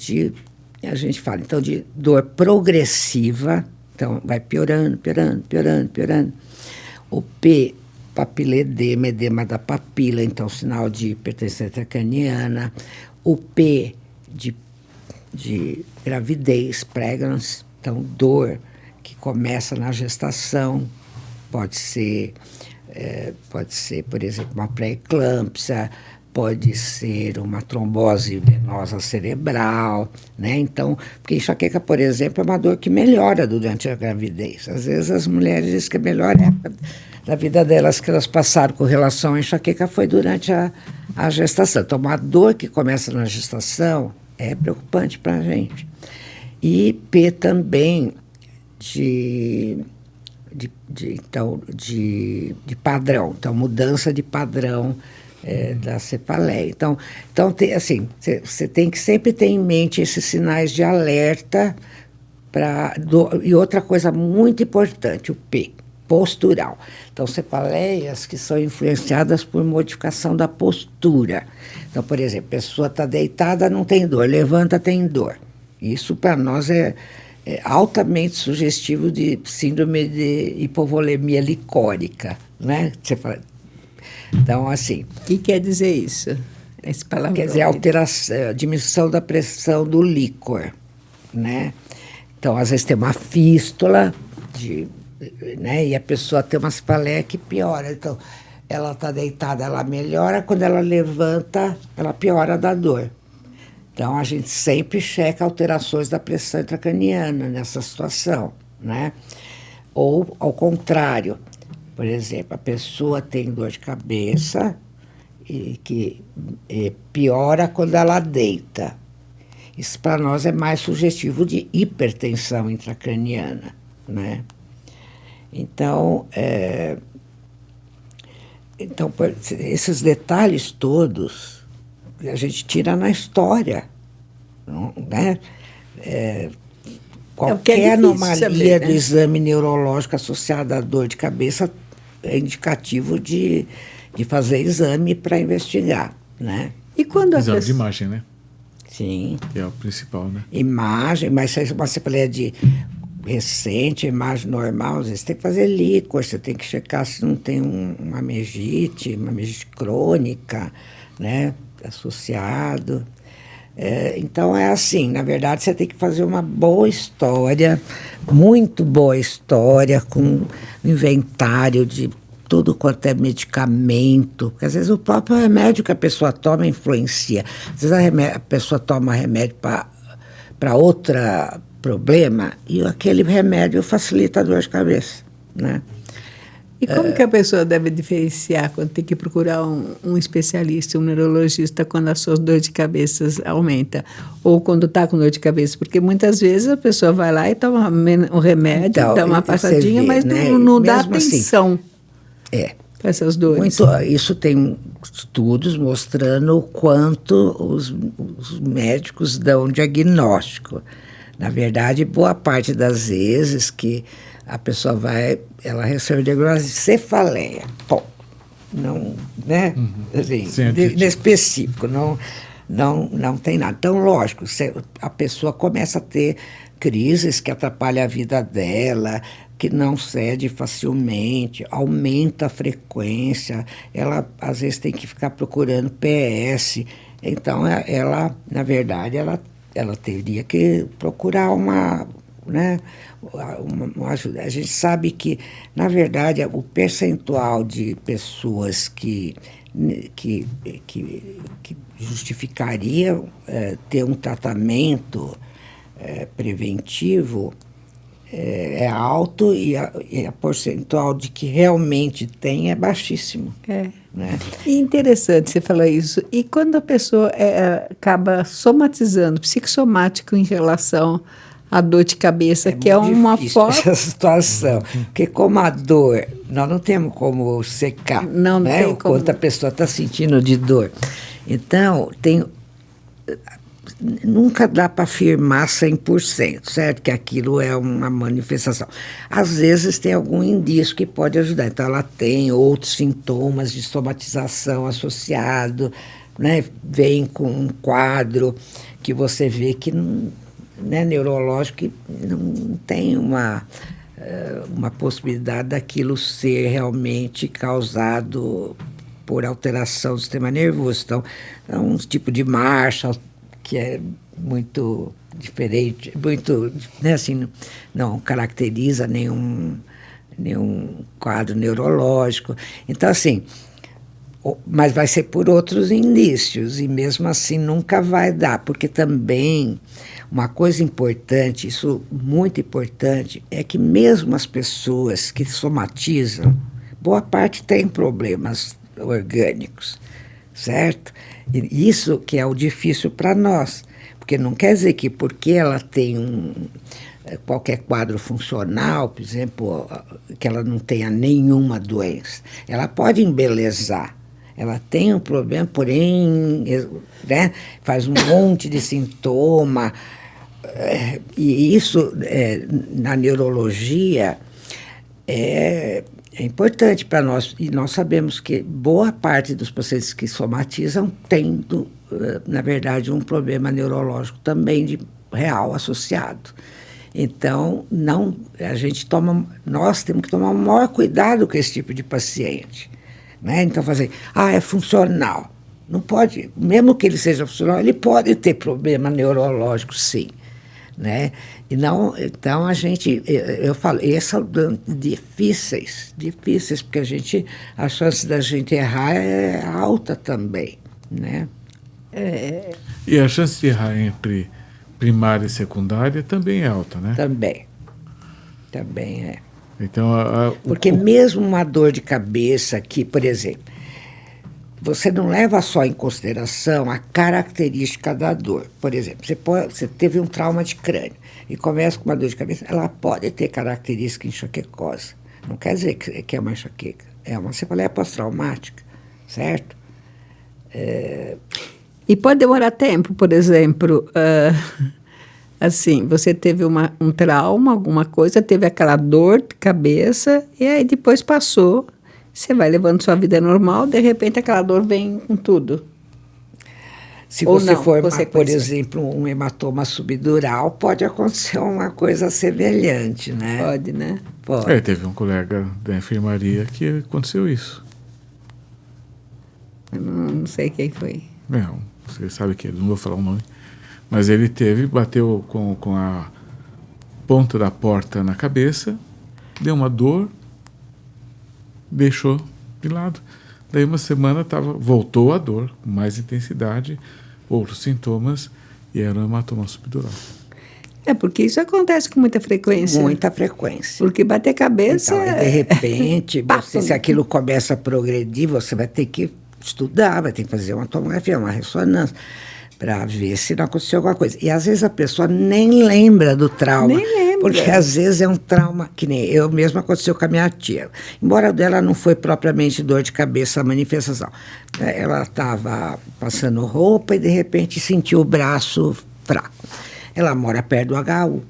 a gente fala, então, de dor progressiva. Então, vai piorando. O P, papiledema, edema da papila, então sinal de hipertensão intracraniana. O P de gravidez, pregnancy, então dor que começa na gestação, pode ser, por exemplo, uma pré-eclâmpsia, pode ser uma trombose venosa cerebral, né? Então, porque enxaqueca, por exemplo, é uma dor que melhora durante a gravidez. Às vezes as mulheres dizem que a melhor época da vida delas que elas passaram com relação à enxaqueca foi durante a gestação. Então, uma dor que começa na gestação é preocupante para a gente. E P também de padrão, então mudança de padrão da cefaleia. Então assim, você tem que sempre ter em mente esses sinais de alerta e outra coisa muito importante, o P, postural. Então, cefaleias que são influenciadas por modificação da postura. Então, por exemplo, a pessoa está deitada, não tem dor, levanta, tem dor. Isso, para nós, é altamente sugestivo de síndrome de hipovolemia licórica, né? Então, assim... O que quer dizer isso? Esse palavrão? Quer dizer, alteração, diminuição da pressão do líquor, né? Então, às vezes tem uma fístula, né? E a pessoa tem uma cefaleia que piora. Então, ela está deitada, ela melhora, quando ela levanta, ela piora da dor. Então, a gente sempre checa alterações da pressão intracraniana nessa situação, né? Ou, ao contrário, por exemplo, a pessoa tem dor de cabeça e que piora quando ela deita. Isso, para nós, é mais sugestivo de hipertensão intracraniana, né? Então, esses detalhes todos a gente tira na história, né? Qualquer anomalia saber, né? Do exame neurológico associado à dor de cabeça é indicativo de fazer exame para investigar, né? E quando exame de imagem, né? Sim. Que é o principal, né? Imagem, mas se uma cefaleia de recente, imagem normal, às vezes tem que fazer líquor, você tem que checar se não tem uma mengite crônica, né? Associado. Então é assim, na verdade você tem que fazer uma boa história, muito boa história, com um inventário de tudo quanto é medicamento, porque às vezes o próprio remédio que a pessoa toma influencia. Às vezes a pessoa toma remédio para outro problema e aquele remédio facilita a dor de cabeça, né? E como que a pessoa deve diferenciar quando tem que procurar um especialista, um neurologista, quando as suas dores de cabeça aumentam? Ou quando está com dor de cabeça? Porque muitas vezes a pessoa vai lá e toma um remédio, então, dá uma passadinha, mas né? não dá atenção. Assim, Essas dores. Isso tem estudos mostrando o quanto os médicos dão diagnóstico. Na verdade, boa parte das vezes que a pessoa ela recebe o diagnóstico de cefaleia. Pô, não, né? Assim, específico, não tem nada. Então, lógico, a pessoa começa a ter crises que atrapalham a vida dela, que não cede facilmente, aumenta a frequência, ela às vezes tem que ficar procurando PS. Então, ela na verdade, ela teria que procurar uma ajuda. A gente sabe que, na verdade, o percentual de pessoas que justificaria ter um tratamento preventivo é alto e a percentual de que realmente tem é baixíssimo. Né? E interessante você falar isso. E quando a pessoa acaba somatizando, psicossomático em relação à dor de cabeça, que é uma forma... essa situação, porque como a dor, nós não temos como secar, não né? tem O quanto a pessoa está sentindo de dor. Então, nunca dá para afirmar 100%, certo? Que aquilo é uma manifestação. Às vezes tem algum indício que pode ajudar. Então, ela tem outros sintomas de somatização associado, né? Vem com um quadro que você vê que neurológico, que não tem uma possibilidade daquilo ser realmente causado por alteração do sistema nervoso. Então, é um tipo de marcha que é muito diferente, muito, né, assim, não caracteriza nenhum quadro neurológico. Então, assim, mas vai ser por outros indícios, e mesmo assim nunca vai dar, porque também uma coisa importante, isso muito importante, é que mesmo as pessoas que somatizam, boa parte tem problemas orgânicos, certo? E isso que é o difícil para nós, porque não quer dizer que porque ela tem qualquer quadro funcional, por exemplo, que ela não tenha nenhuma doença, ela pode embelezar. Ela tem um problema, porém, né, faz um monte de sintoma, e isso na neurologia é importante para nós, e nós sabemos que boa parte dos pacientes que somatizam tem, na verdade, um problema neurológico também real associado. Então, nós temos que tomar o maior cuidado com esse tipo de paciente. Né? Então, fazer, é funcional. Não pode, mesmo que ele seja funcional, ele pode ter problema neurológico, sim. Né? E não, então eu falo, esses são difíceis, porque a chance da gente errar é alta também, né? E a chance de errar entre primária e secundária também é alta, né? Também é. Então, porque mesmo uma dor de cabeça que, por exemplo, você não leva só em consideração a característica da dor. Por exemplo, você teve um trauma de crânio e começa com uma dor de cabeça, ela pode ter característica enxaquecosa. Não quer dizer que é uma enxaqueca, é uma cefaleia pós-traumática, certo? E pode demorar tempo, por exemplo, assim, você teve um trauma, alguma coisa, teve aquela dor de cabeça e aí depois passou. Você vai levando sua vida normal, de repente aquela dor vem com tudo. Se você formar, por exemplo, um hematoma subdural, pode acontecer uma coisa semelhante, né? Pode, né? Pode. Teve um colega da enfermaria que aconteceu isso. Eu não sei quem foi. Não, você sabe que não vou falar o nome. Mas ele bateu com a ponta da porta na cabeça, deu uma dor, deixou de lado. Daí uma semana voltou a dor, com mais intensidade, outros sintomas, e era um hematoma subdural. Porque isso acontece com muita frequência. Muita frequência. Porque bater cabeça... Então, de repente, se aquilo começa a progredir, você vai ter que estudar, vai ter que fazer uma tomografia, uma ressonância, para ver se não aconteceu alguma coisa. E às vezes a pessoa nem lembra do trauma. Nem lembra. lembra. Porque às vezes é um trauma, que nem eu mesma aconteceu com a minha tia. Embora dela não foi propriamente dor de cabeça a manifestação. Ela estava passando roupa e de repente sentiu o braço fraco. Ela mora perto do HU.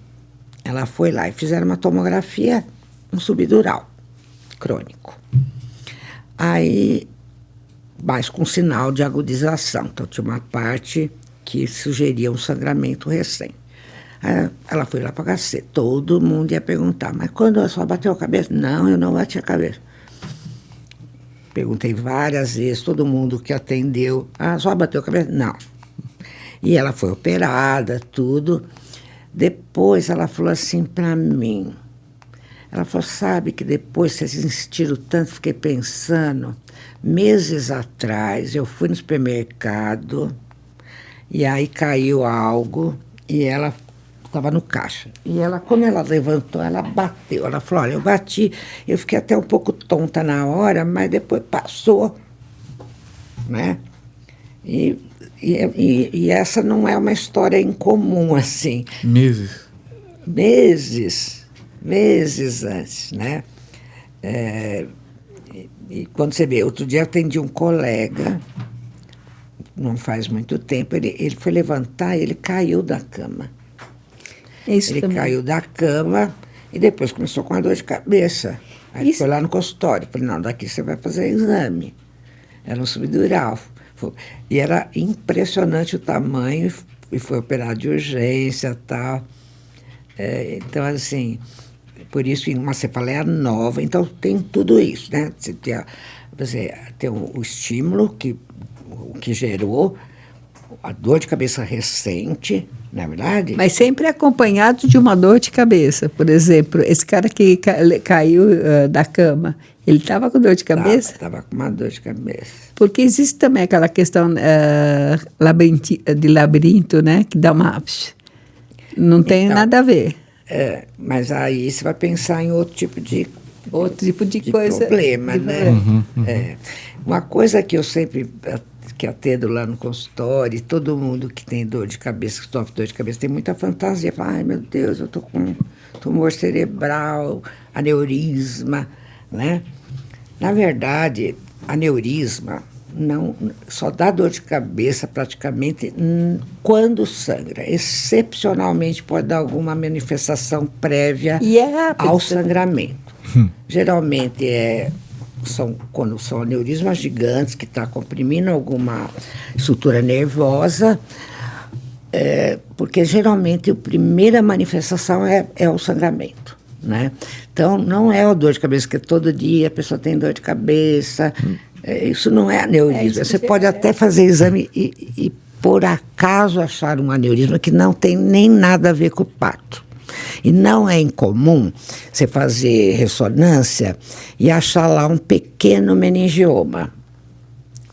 Ela foi lá e fizeram uma tomografia, um subdural crônico. Aí, mas com sinal de agudização. Então tinha uma parte que sugeria um sangramento recente. Ela foi lá para HC. Todo mundo ia perguntar, mas quando a senhora bateu a cabeça? Não, eu não bati a cabeça. Perguntei várias vezes, todo mundo que atendeu, a senhora bateu a cabeça? Não. E ela foi operada, tudo. Depois ela falou assim para mim, ela falou, sabe que depois vocês insistiram tanto, fiquei pensando, meses atrás eu fui no supermercado e aí caiu algo e ela estava no caixa. E ela, quando ela levantou, ela bateu. Ela falou, olha, eu bati, eu fiquei até um pouco tonta na hora, mas depois passou, né? E essa não é uma história incomum, assim. Meses antes, né? E quando você vê, outro dia eu atendi um colega, não faz muito tempo, ele foi levantar e ele caiu da cama. Ele caiu da cama e depois começou com a dor de cabeça. Aí foi lá no consultório. Falei, não, daqui você vai fazer exame. Era um subdural. E era impressionante o tamanho e foi operado de urgência e tal. Então, assim, por isso, uma cefaleia nova. Então, tem tudo isso, né? Você tem o estímulo que gerou a dor de cabeça recente, não é verdade? Mas sempre acompanhado de uma dor de cabeça. Por exemplo, esse cara que caiu da cama, ele estava com dor de cabeça? Estava com uma dor de cabeça. Porque existe também aquela questão de labirinto, né? Que dá uma... Não tem nada a ver. Mas aí você vai pensar em outro tipo de coisa. Problema, né? Uma coisa que eu sempre... que atendo lá no consultório, todo mundo que tem dor de cabeça, que sofre dor de cabeça, tem muita fantasia. Fala, ai meu Deus, eu estou com tumor cerebral, aneurisma, né? Na verdade, aneurisma não, só dá dor de cabeça praticamente quando sangra. Excepcionalmente pode dar alguma manifestação prévia ao sangramento. Geralmente quando são aneurismas gigantes que está comprimindo alguma estrutura nervosa, porque geralmente a primeira manifestação é o sangramento, né? Então, não é a dor de cabeça, que todo dia a pessoa tem dor de cabeça, isso não é aneurisma. Você pode até fazer exame e por acaso achar um aneurisma que não tem nem nada a ver com o parto. E não é incomum você fazer ressonância e achar lá um pequeno meningioma,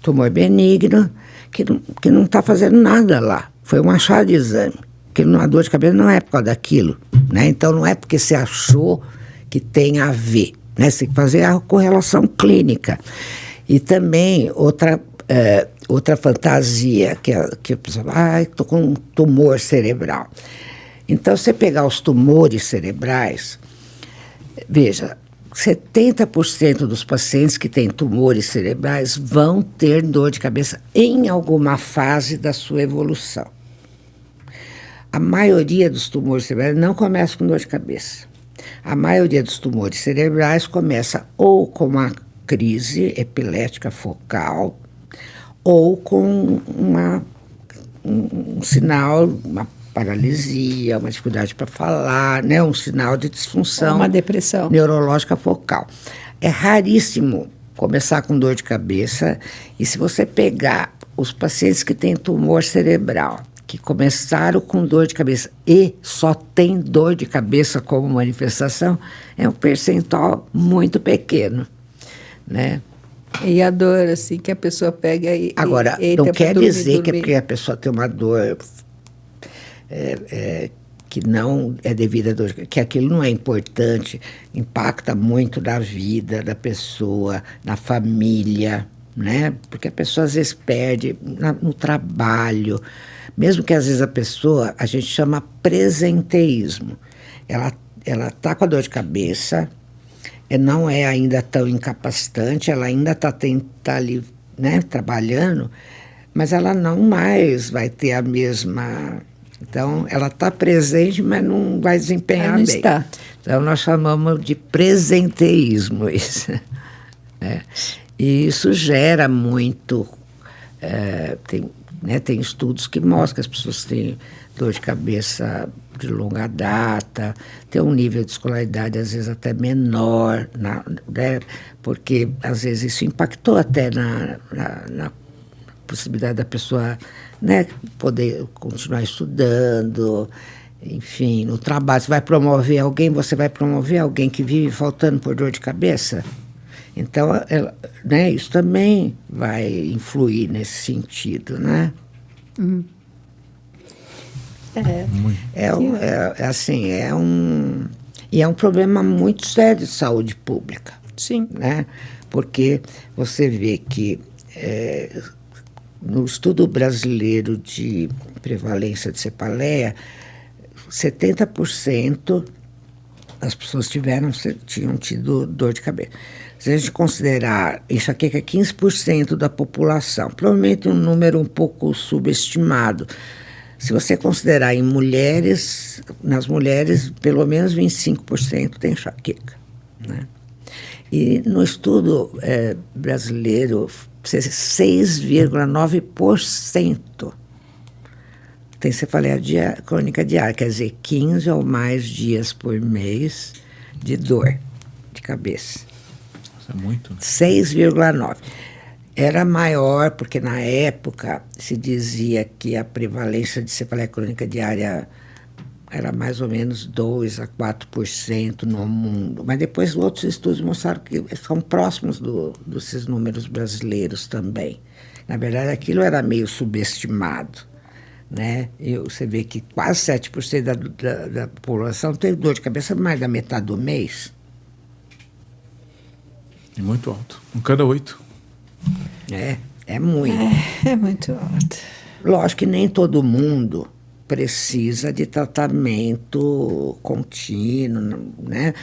tumor benigno, que não está fazendo nada lá. Foi um achado de exame, porque a dor de cabeça não é por causa daquilo, né? Então não é porque você achou que tem a ver, né? Você tem que fazer a correlação clínica. E também outra fantasia, que a pessoa fala, estou com um tumor cerebral. Então, você pegar os tumores cerebrais, veja, 70% dos pacientes que têm tumores cerebrais vão ter dor de cabeça em alguma fase da sua evolução. A maioria dos tumores cerebrais não começa com dor de cabeça. A maioria dos tumores cerebrais começa ou com uma crise epilética focal ou com um sinal, uma paralisia, uma dificuldade para falar, né? Um sinal de disfunção, uma depressão neurológica focal. É raríssimo começar com dor de cabeça, e se você pegar os pacientes que têm tumor cerebral, que começaram com dor de cabeça e só tem dor de cabeça como manifestação, é um percentual muito pequeno, né? E a dor, assim, que a pessoa pega e... Agora, não quer dizer que é porque a pessoa tem uma dor que não é devida à dor, que aquilo não é importante, impacta muito na vida da pessoa, na família, né? Porque a pessoa às vezes perde no trabalho, mesmo que às vezes a gente chama presenteísmo. Ela ela está com a dor de cabeça, não é ainda tão incapacitante, ela ainda está ali, né, trabalhando, mas ela não mais vai ter a mesma... Então, ela está presente, mas não vai desempenhar bem. Está. Então, nós chamamos de presenteísmo isso. E isso gera muito... tem estudos que mostram que as pessoas têm dor de cabeça de longa data, tem um nível de escolaridade às vezes até menor, né, porque às vezes isso impactou até na possibilidade da pessoa, né, poder continuar estudando, enfim, no trabalho. Você vai promover alguém que vive faltando por dor de cabeça? Então, né, isso também vai influir nesse sentido, né? É um problema muito sério de saúde pública. Sim. Né? Porque você vê que no estudo brasileiro de prevalência de cefaleia, 70% das pessoas tinham tido dor de cabeça. Se a gente considerar enxaqueca 15% da população, provavelmente um número um pouco subestimado. Se você considerar em mulheres, nas mulheres, pelo menos 25% tem enxaqueca. Né? E no estudo brasileiro, 6,9% tem cefaleia crônica diária, quer dizer, 15 ou mais dias por mês de dor de cabeça. Isso é muito. 6,9%. Era maior, porque na época se dizia que a prevalência de cefaleia crônica diária era mais ou menos 2 a 4% no mundo. Mas depois outros estudos mostraram que são próximos desses números brasileiros também. Na verdade, aquilo era meio subestimado. Né? E você vê que quase 7% da população tem dor de cabeça mais da metade do mês. É muito alto. Um cada 8. É muito. É muito alto. Lógico que nem todo mundo precisa de tratamento contínuo, né?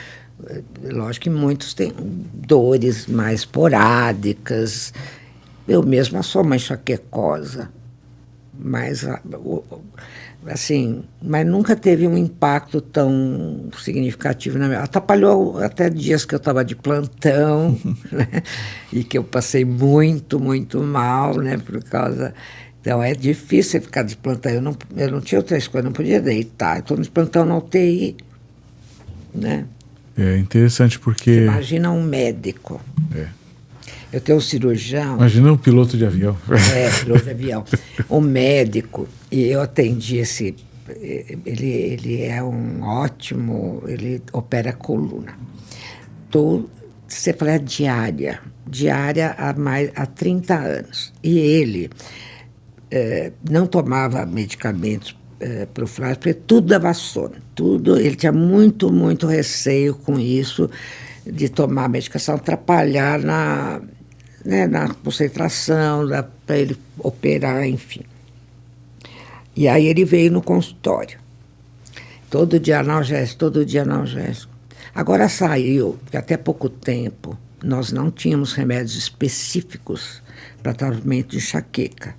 Lógico que muitos têm dores mais esporádicas. Eu mesma sou uma enxaquecosa, mas assim, mas nunca teve um impacto tão significativo na minha... Atrapalhou até dias que eu estava de plantão, né? E que eu passei muito, muito mal, né? Por causa... Então, é difícil ficar de plantão. Eu não tinha outras coisas, não podia deitar. Eu estou de plantão na UTI, né? É interessante porque... Você imagina um médico. Eu tenho um cirurgião... Imagina um piloto de avião. Piloto de avião. Um médico, e eu atendi esse... Ele é um ótimo... Ele opera a coluna. Cefaleia diária há 30 anos. E ele não tomava medicamentos profiláticos, porque tudo dava sono. Tudo, ele tinha muito, muito receio com isso, de tomar medicação, atrapalhar na concentração, para ele operar, enfim. E aí ele veio no consultório. Todo dia analgésico. Agora saiu, porque até pouco tempo nós não tínhamos remédios específicos para tratamento de enxaqueca.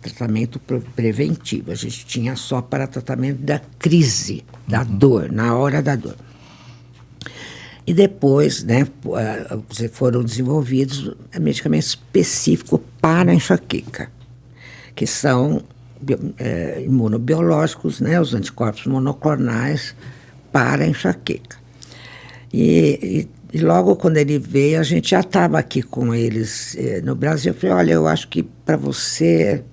Tratamento preventivo. A gente tinha só para tratamento da crise, da dor, na hora da dor. E depois, né, foram desenvolvidos medicamentos específicos para a enxaqueca, que são imunobiológicos, né, os anticorpos monoclonais para a enxaqueca. E logo quando ele veio, a gente já estava aqui com eles no Brasil. Eu falei, olha, eu acho que para você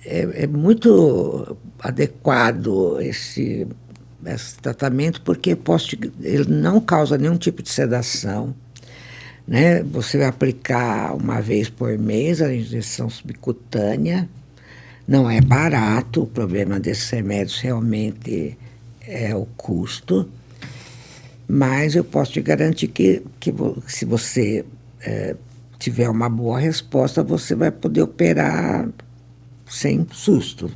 é muito adequado esse tratamento, porque ele não causa nenhum tipo de sedação, né? Você vai aplicar uma vez por mês a injeção subcutânea, não é barato, o problema desses remédios realmente é o custo, mas eu posso te garantir que se você tiver uma boa resposta, você vai poder operar sem susto.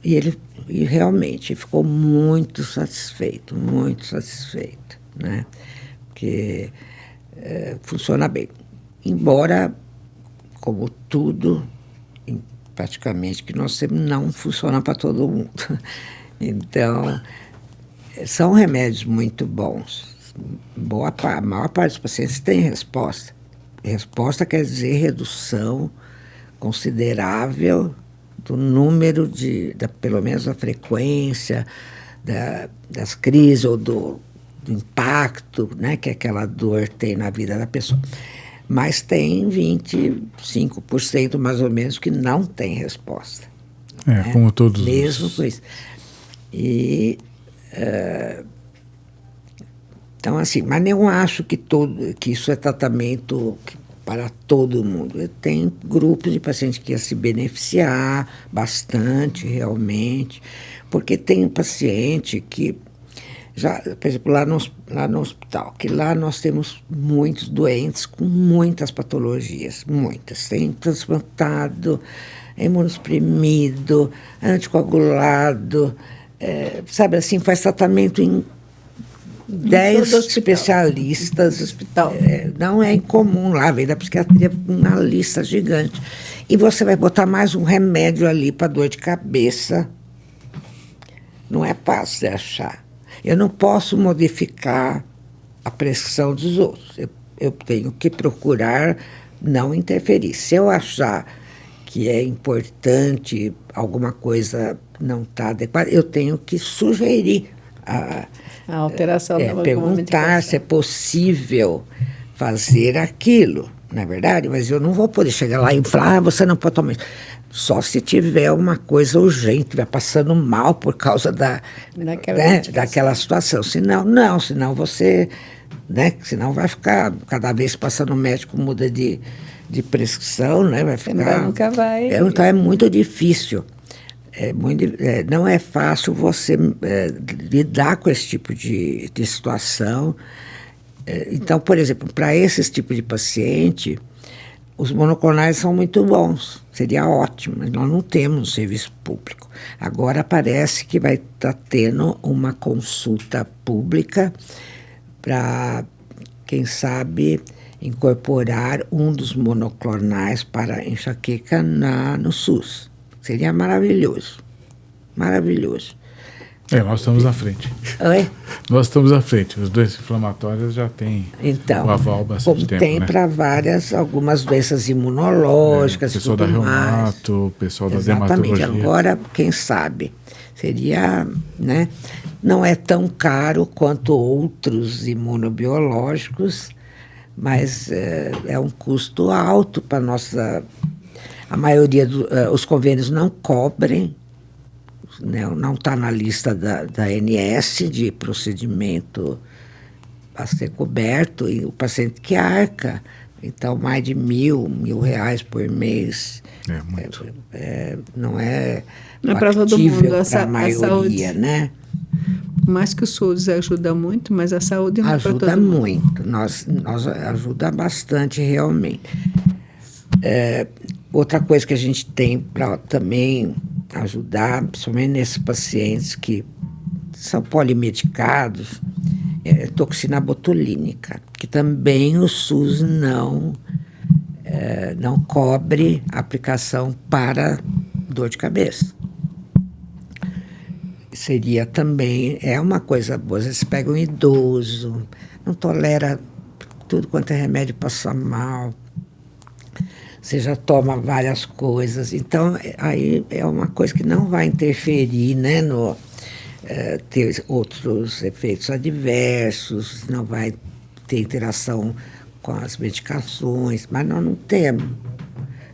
E realmente ficou muito satisfeito, né? Porque funciona bem. Embora, como tudo, praticamente, que nós temos, não funciona para todo mundo. Então, são remédios muito bons. A maior parte dos pacientes tem resposta. Resposta quer dizer redução considerável do número pelo menos da frequência das crises ou do impacto, né, que aquela dor tem na vida da pessoa. Mas tem 25% mais ou menos que não tem resposta. Né? Como todos mesmo com isso. Então, assim, mas eu acho que isso é tratamento para todo mundo. Tem grupos de pacientes que iam se beneficiar bastante, realmente, porque tem paciente que, já, por exemplo, lá no hospital, que lá nós temos muitos doentes com muitas patologias, muitas. Tem transplantado, imunossuprimido, anticoagulado, sabe assim, faz tratamento em 10 especialistas. Hospital. Não é incomum lá, vem da psiquiatria uma lista gigante. E você vai botar mais um remédio ali para dor de cabeça. Não é fácil de achar. Eu não posso modificar a prescrição dos outros. Eu tenho que procurar não interferir. Se eu achar que é importante, alguma coisa não está adequada, eu tenho que sugerir a alteração da perguntar se é possível fazer aquilo, não é verdade? Mas eu não vou poder chegar lá e falar, você não pode tomar isso. Só se tiver uma coisa urgente, estiver passando mal por causa daquela situação. Senão você, né? Senão vai ficar, cada vez passando o médico muda de prescrição, né? Vai ficar. Nunca vai. Então é muito difícil. Não é fácil você lidar com esse tipo de situação. Então, por exemplo, para esse tipo de paciente, os monoclonais são muito bons, seria ótimo, mas nós não temos um serviço público. Agora parece que vai estar tendo uma consulta pública para, quem sabe, incorporar um dos monoclonais para enxaqueca no SUS. Seria maravilhoso. Maravilhoso. Nós estamos à frente. Oi? Nós estamos à frente. Os doenças inflamatórias já têm o aval bastante tempo. Tem, né? Para algumas doenças imunológicas. Pessoal da reumato, pessoal da dermatologia. Agora, quem sabe, seria, né? Não é tão caro quanto outros imunobiológicos, mas é um custo alto para nossa. A maioria os convênios não cobrem, né, não está na lista da ANS de procedimento a ser coberto, e o paciente que arca. Então, mais de R$1.000 por mês. Muito. Não é para todo mundo, para a maioria, saúde, né? Por mais que o SUS ajuda muito, mas a saúde não é para todo mundo. Ajuda muito. Nós ajuda bastante, realmente. Outra coisa que a gente tem para também ajudar, principalmente nesses pacientes que são polimedicados, é toxina botulínica, que também o SUS não cobre a aplicação para dor de cabeça. Seria também, uma coisa boa, você pega um idoso, não tolera tudo quanto é remédio, passa mal, você já toma várias coisas, então aí é uma coisa que não vai interferir, né, ter outros efeitos adversos, não vai ter interação com as medicações, mas nós não temos.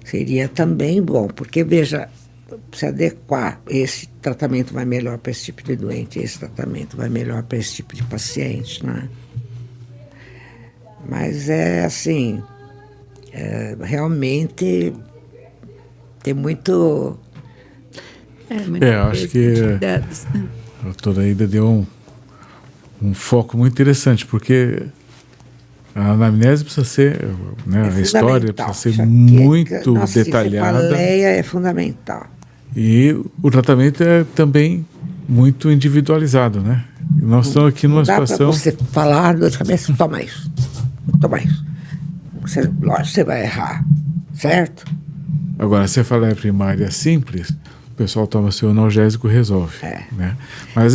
Seria também bom, porque, veja, se adequar, esse tratamento vai melhor para esse tipo de doente, esse tratamento vai melhor para esse tipo de paciente, né? Mas assim... realmente tem muito... acho que a doutora Aida deu um foco muito interessante, porque a anamnese precisa ser, né, a história precisa ser muito detalhada. A cefaleia é fundamental. E o tratamento é também muito individualizado, né? Nós estamos aqui numa situação... Dá para você falar, dor de cabeça, toma isso. Toma isso. Lógico, você vai errar, certo? Agora, se a cefaleia primária simples, o pessoal toma seu analgésico e resolve. Né? Mas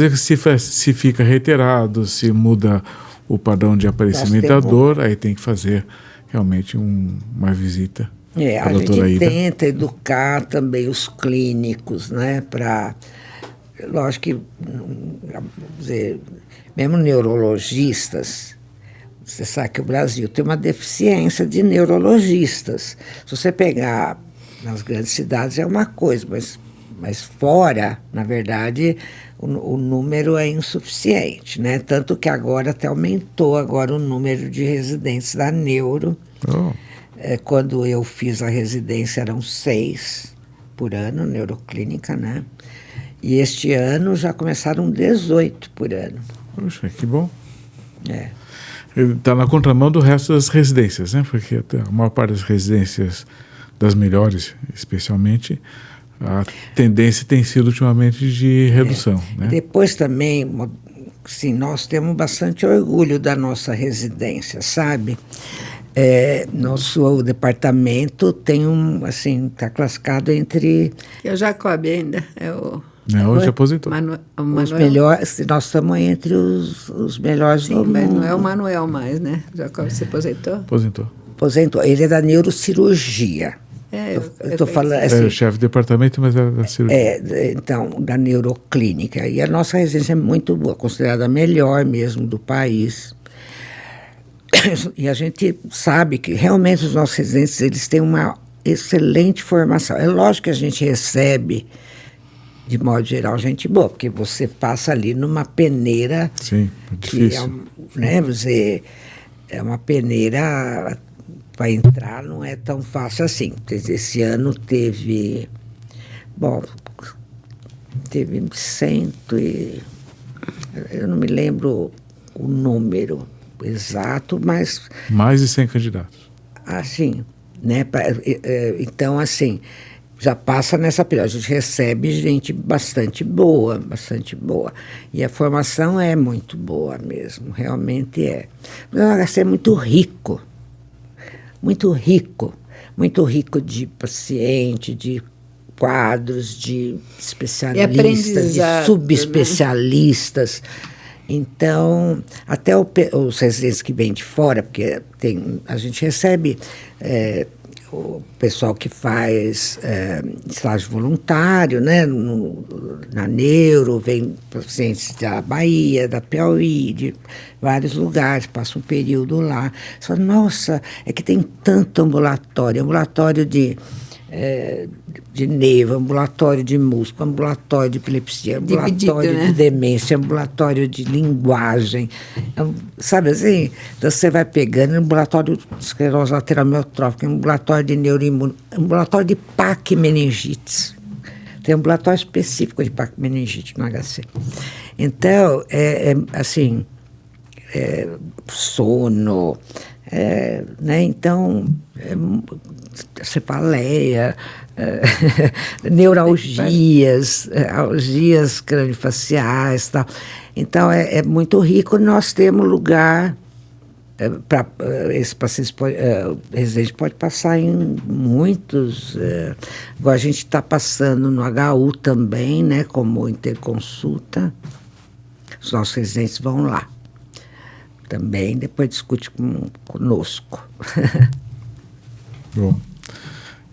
se fica reiterado, se muda o padrão de aparecimento da dor, aí tem que fazer realmente uma visita. A gente tenta educar também os clínicos, né? Lógico que, vamos dizer, mesmo neurologistas, você sabe que o Brasil tem uma deficiência de neurologistas. Se você pegar nas grandes cidades é uma coisa, mas fora, na verdade, o número é insuficiente, né? Tanto que agora até aumentou o número de residentes da neuro. Quando eu fiz a residência eram 6 por ano, neuroclínica, né? E este ano já começaram 18 por ano. Poxa, que bom. Está na contramão do resto das residências, né? Porque a maior parte das residências, das melhores especialmente, a tendência tem sido ultimamente de redução. Né? Depois também, sim, nós temos bastante orgulho da nossa residência, sabe? Nosso departamento tem está classificado entre... É o Jacob ainda, hoje aposentou. Os melhores, nós estamos entre os melhores do mundo. Mas não é o Manuel mais, né? Jacob se aposentou? Aposentou. Ele é da neurocirurgia. Eu estou falando assim, é chefe de departamento, mas era da cirurgia. Então, da neuroclínica. E a nossa residência é muito boa, considerada a melhor mesmo do país. E a gente sabe que realmente os nossos residentes eles têm uma excelente formação. É lógico que a gente recebe, de modo geral, gente boa, porque você passa ali numa peneira. Sim, difícil. É uma peneira, para entrar não é tão fácil assim. Esse ano teve 100 e... eu não me lembro o número exato, mas... Mais de 100 candidatos. Assim, né? Então, assim, já passa nessa período. A gente recebe gente bastante boa. E a formação é muito boa mesmo, realmente é. Mas o HC é muito rico de paciente, de quadros, de especialistas, de subespecialistas. Então, até os residentes que vêm de fora, porque a gente recebe o pessoal que faz estágio voluntário, né, na neuro, vem pacientes da Bahia, da Piauí, de vários lugares, passa um período lá. Só, nossa, é que tem tanto ambulatório de neuro, ambulatório de músculo, ambulatório de epilepsia, ambulatório de demência, ambulatório de linguagem, sabe assim? Então você vai pegando ambulatório de esclerose lateral amiotrófica, ambulatório de neuroimune, ambulatório de PAC meningites. Tem ambulatório específico de PAC meningite no HC. Então, sono, né? Então, cefaleia, neuralgias, algias craniofaciais, tal. Então, é muito rico. Nós temos lugar para esse paciente residente pode passar em muitos. Agora a gente está passando no HU também, né? Como interconsulta. Os nossos residentes vão lá também, depois discute conosco. Bom,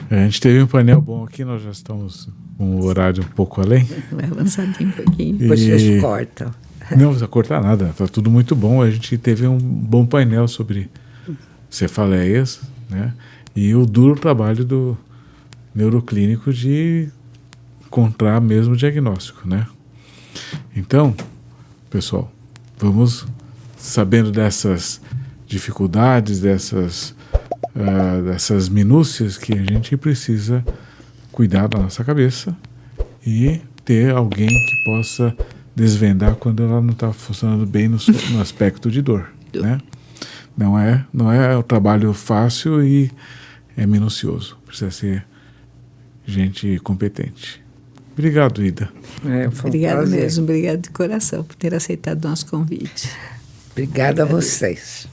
a gente teve um painel bom aqui, nós já estamos com o horário um pouco além. Vai avançadinho um pouquinho. Vocês cortam. Não precisa cortar nada, está tudo muito bom. A gente teve um bom painel sobre cefaleias, né? E o duro trabalho do neuroclínico de encontrar mesmo o diagnóstico, né? Então, pessoal, vamos sabendo dessas dificuldades, dessas minúcias que a gente precisa cuidar da nossa cabeça e ter alguém que possa desvendar quando ela não está funcionando bem no aspecto de dor, né? Não é um trabalho fácil e é minucioso. Precisa ser gente competente. Obrigado, Ida. Obrigada mesmo, obrigada de coração por ter aceitado o nosso convite. Obrigada a vocês.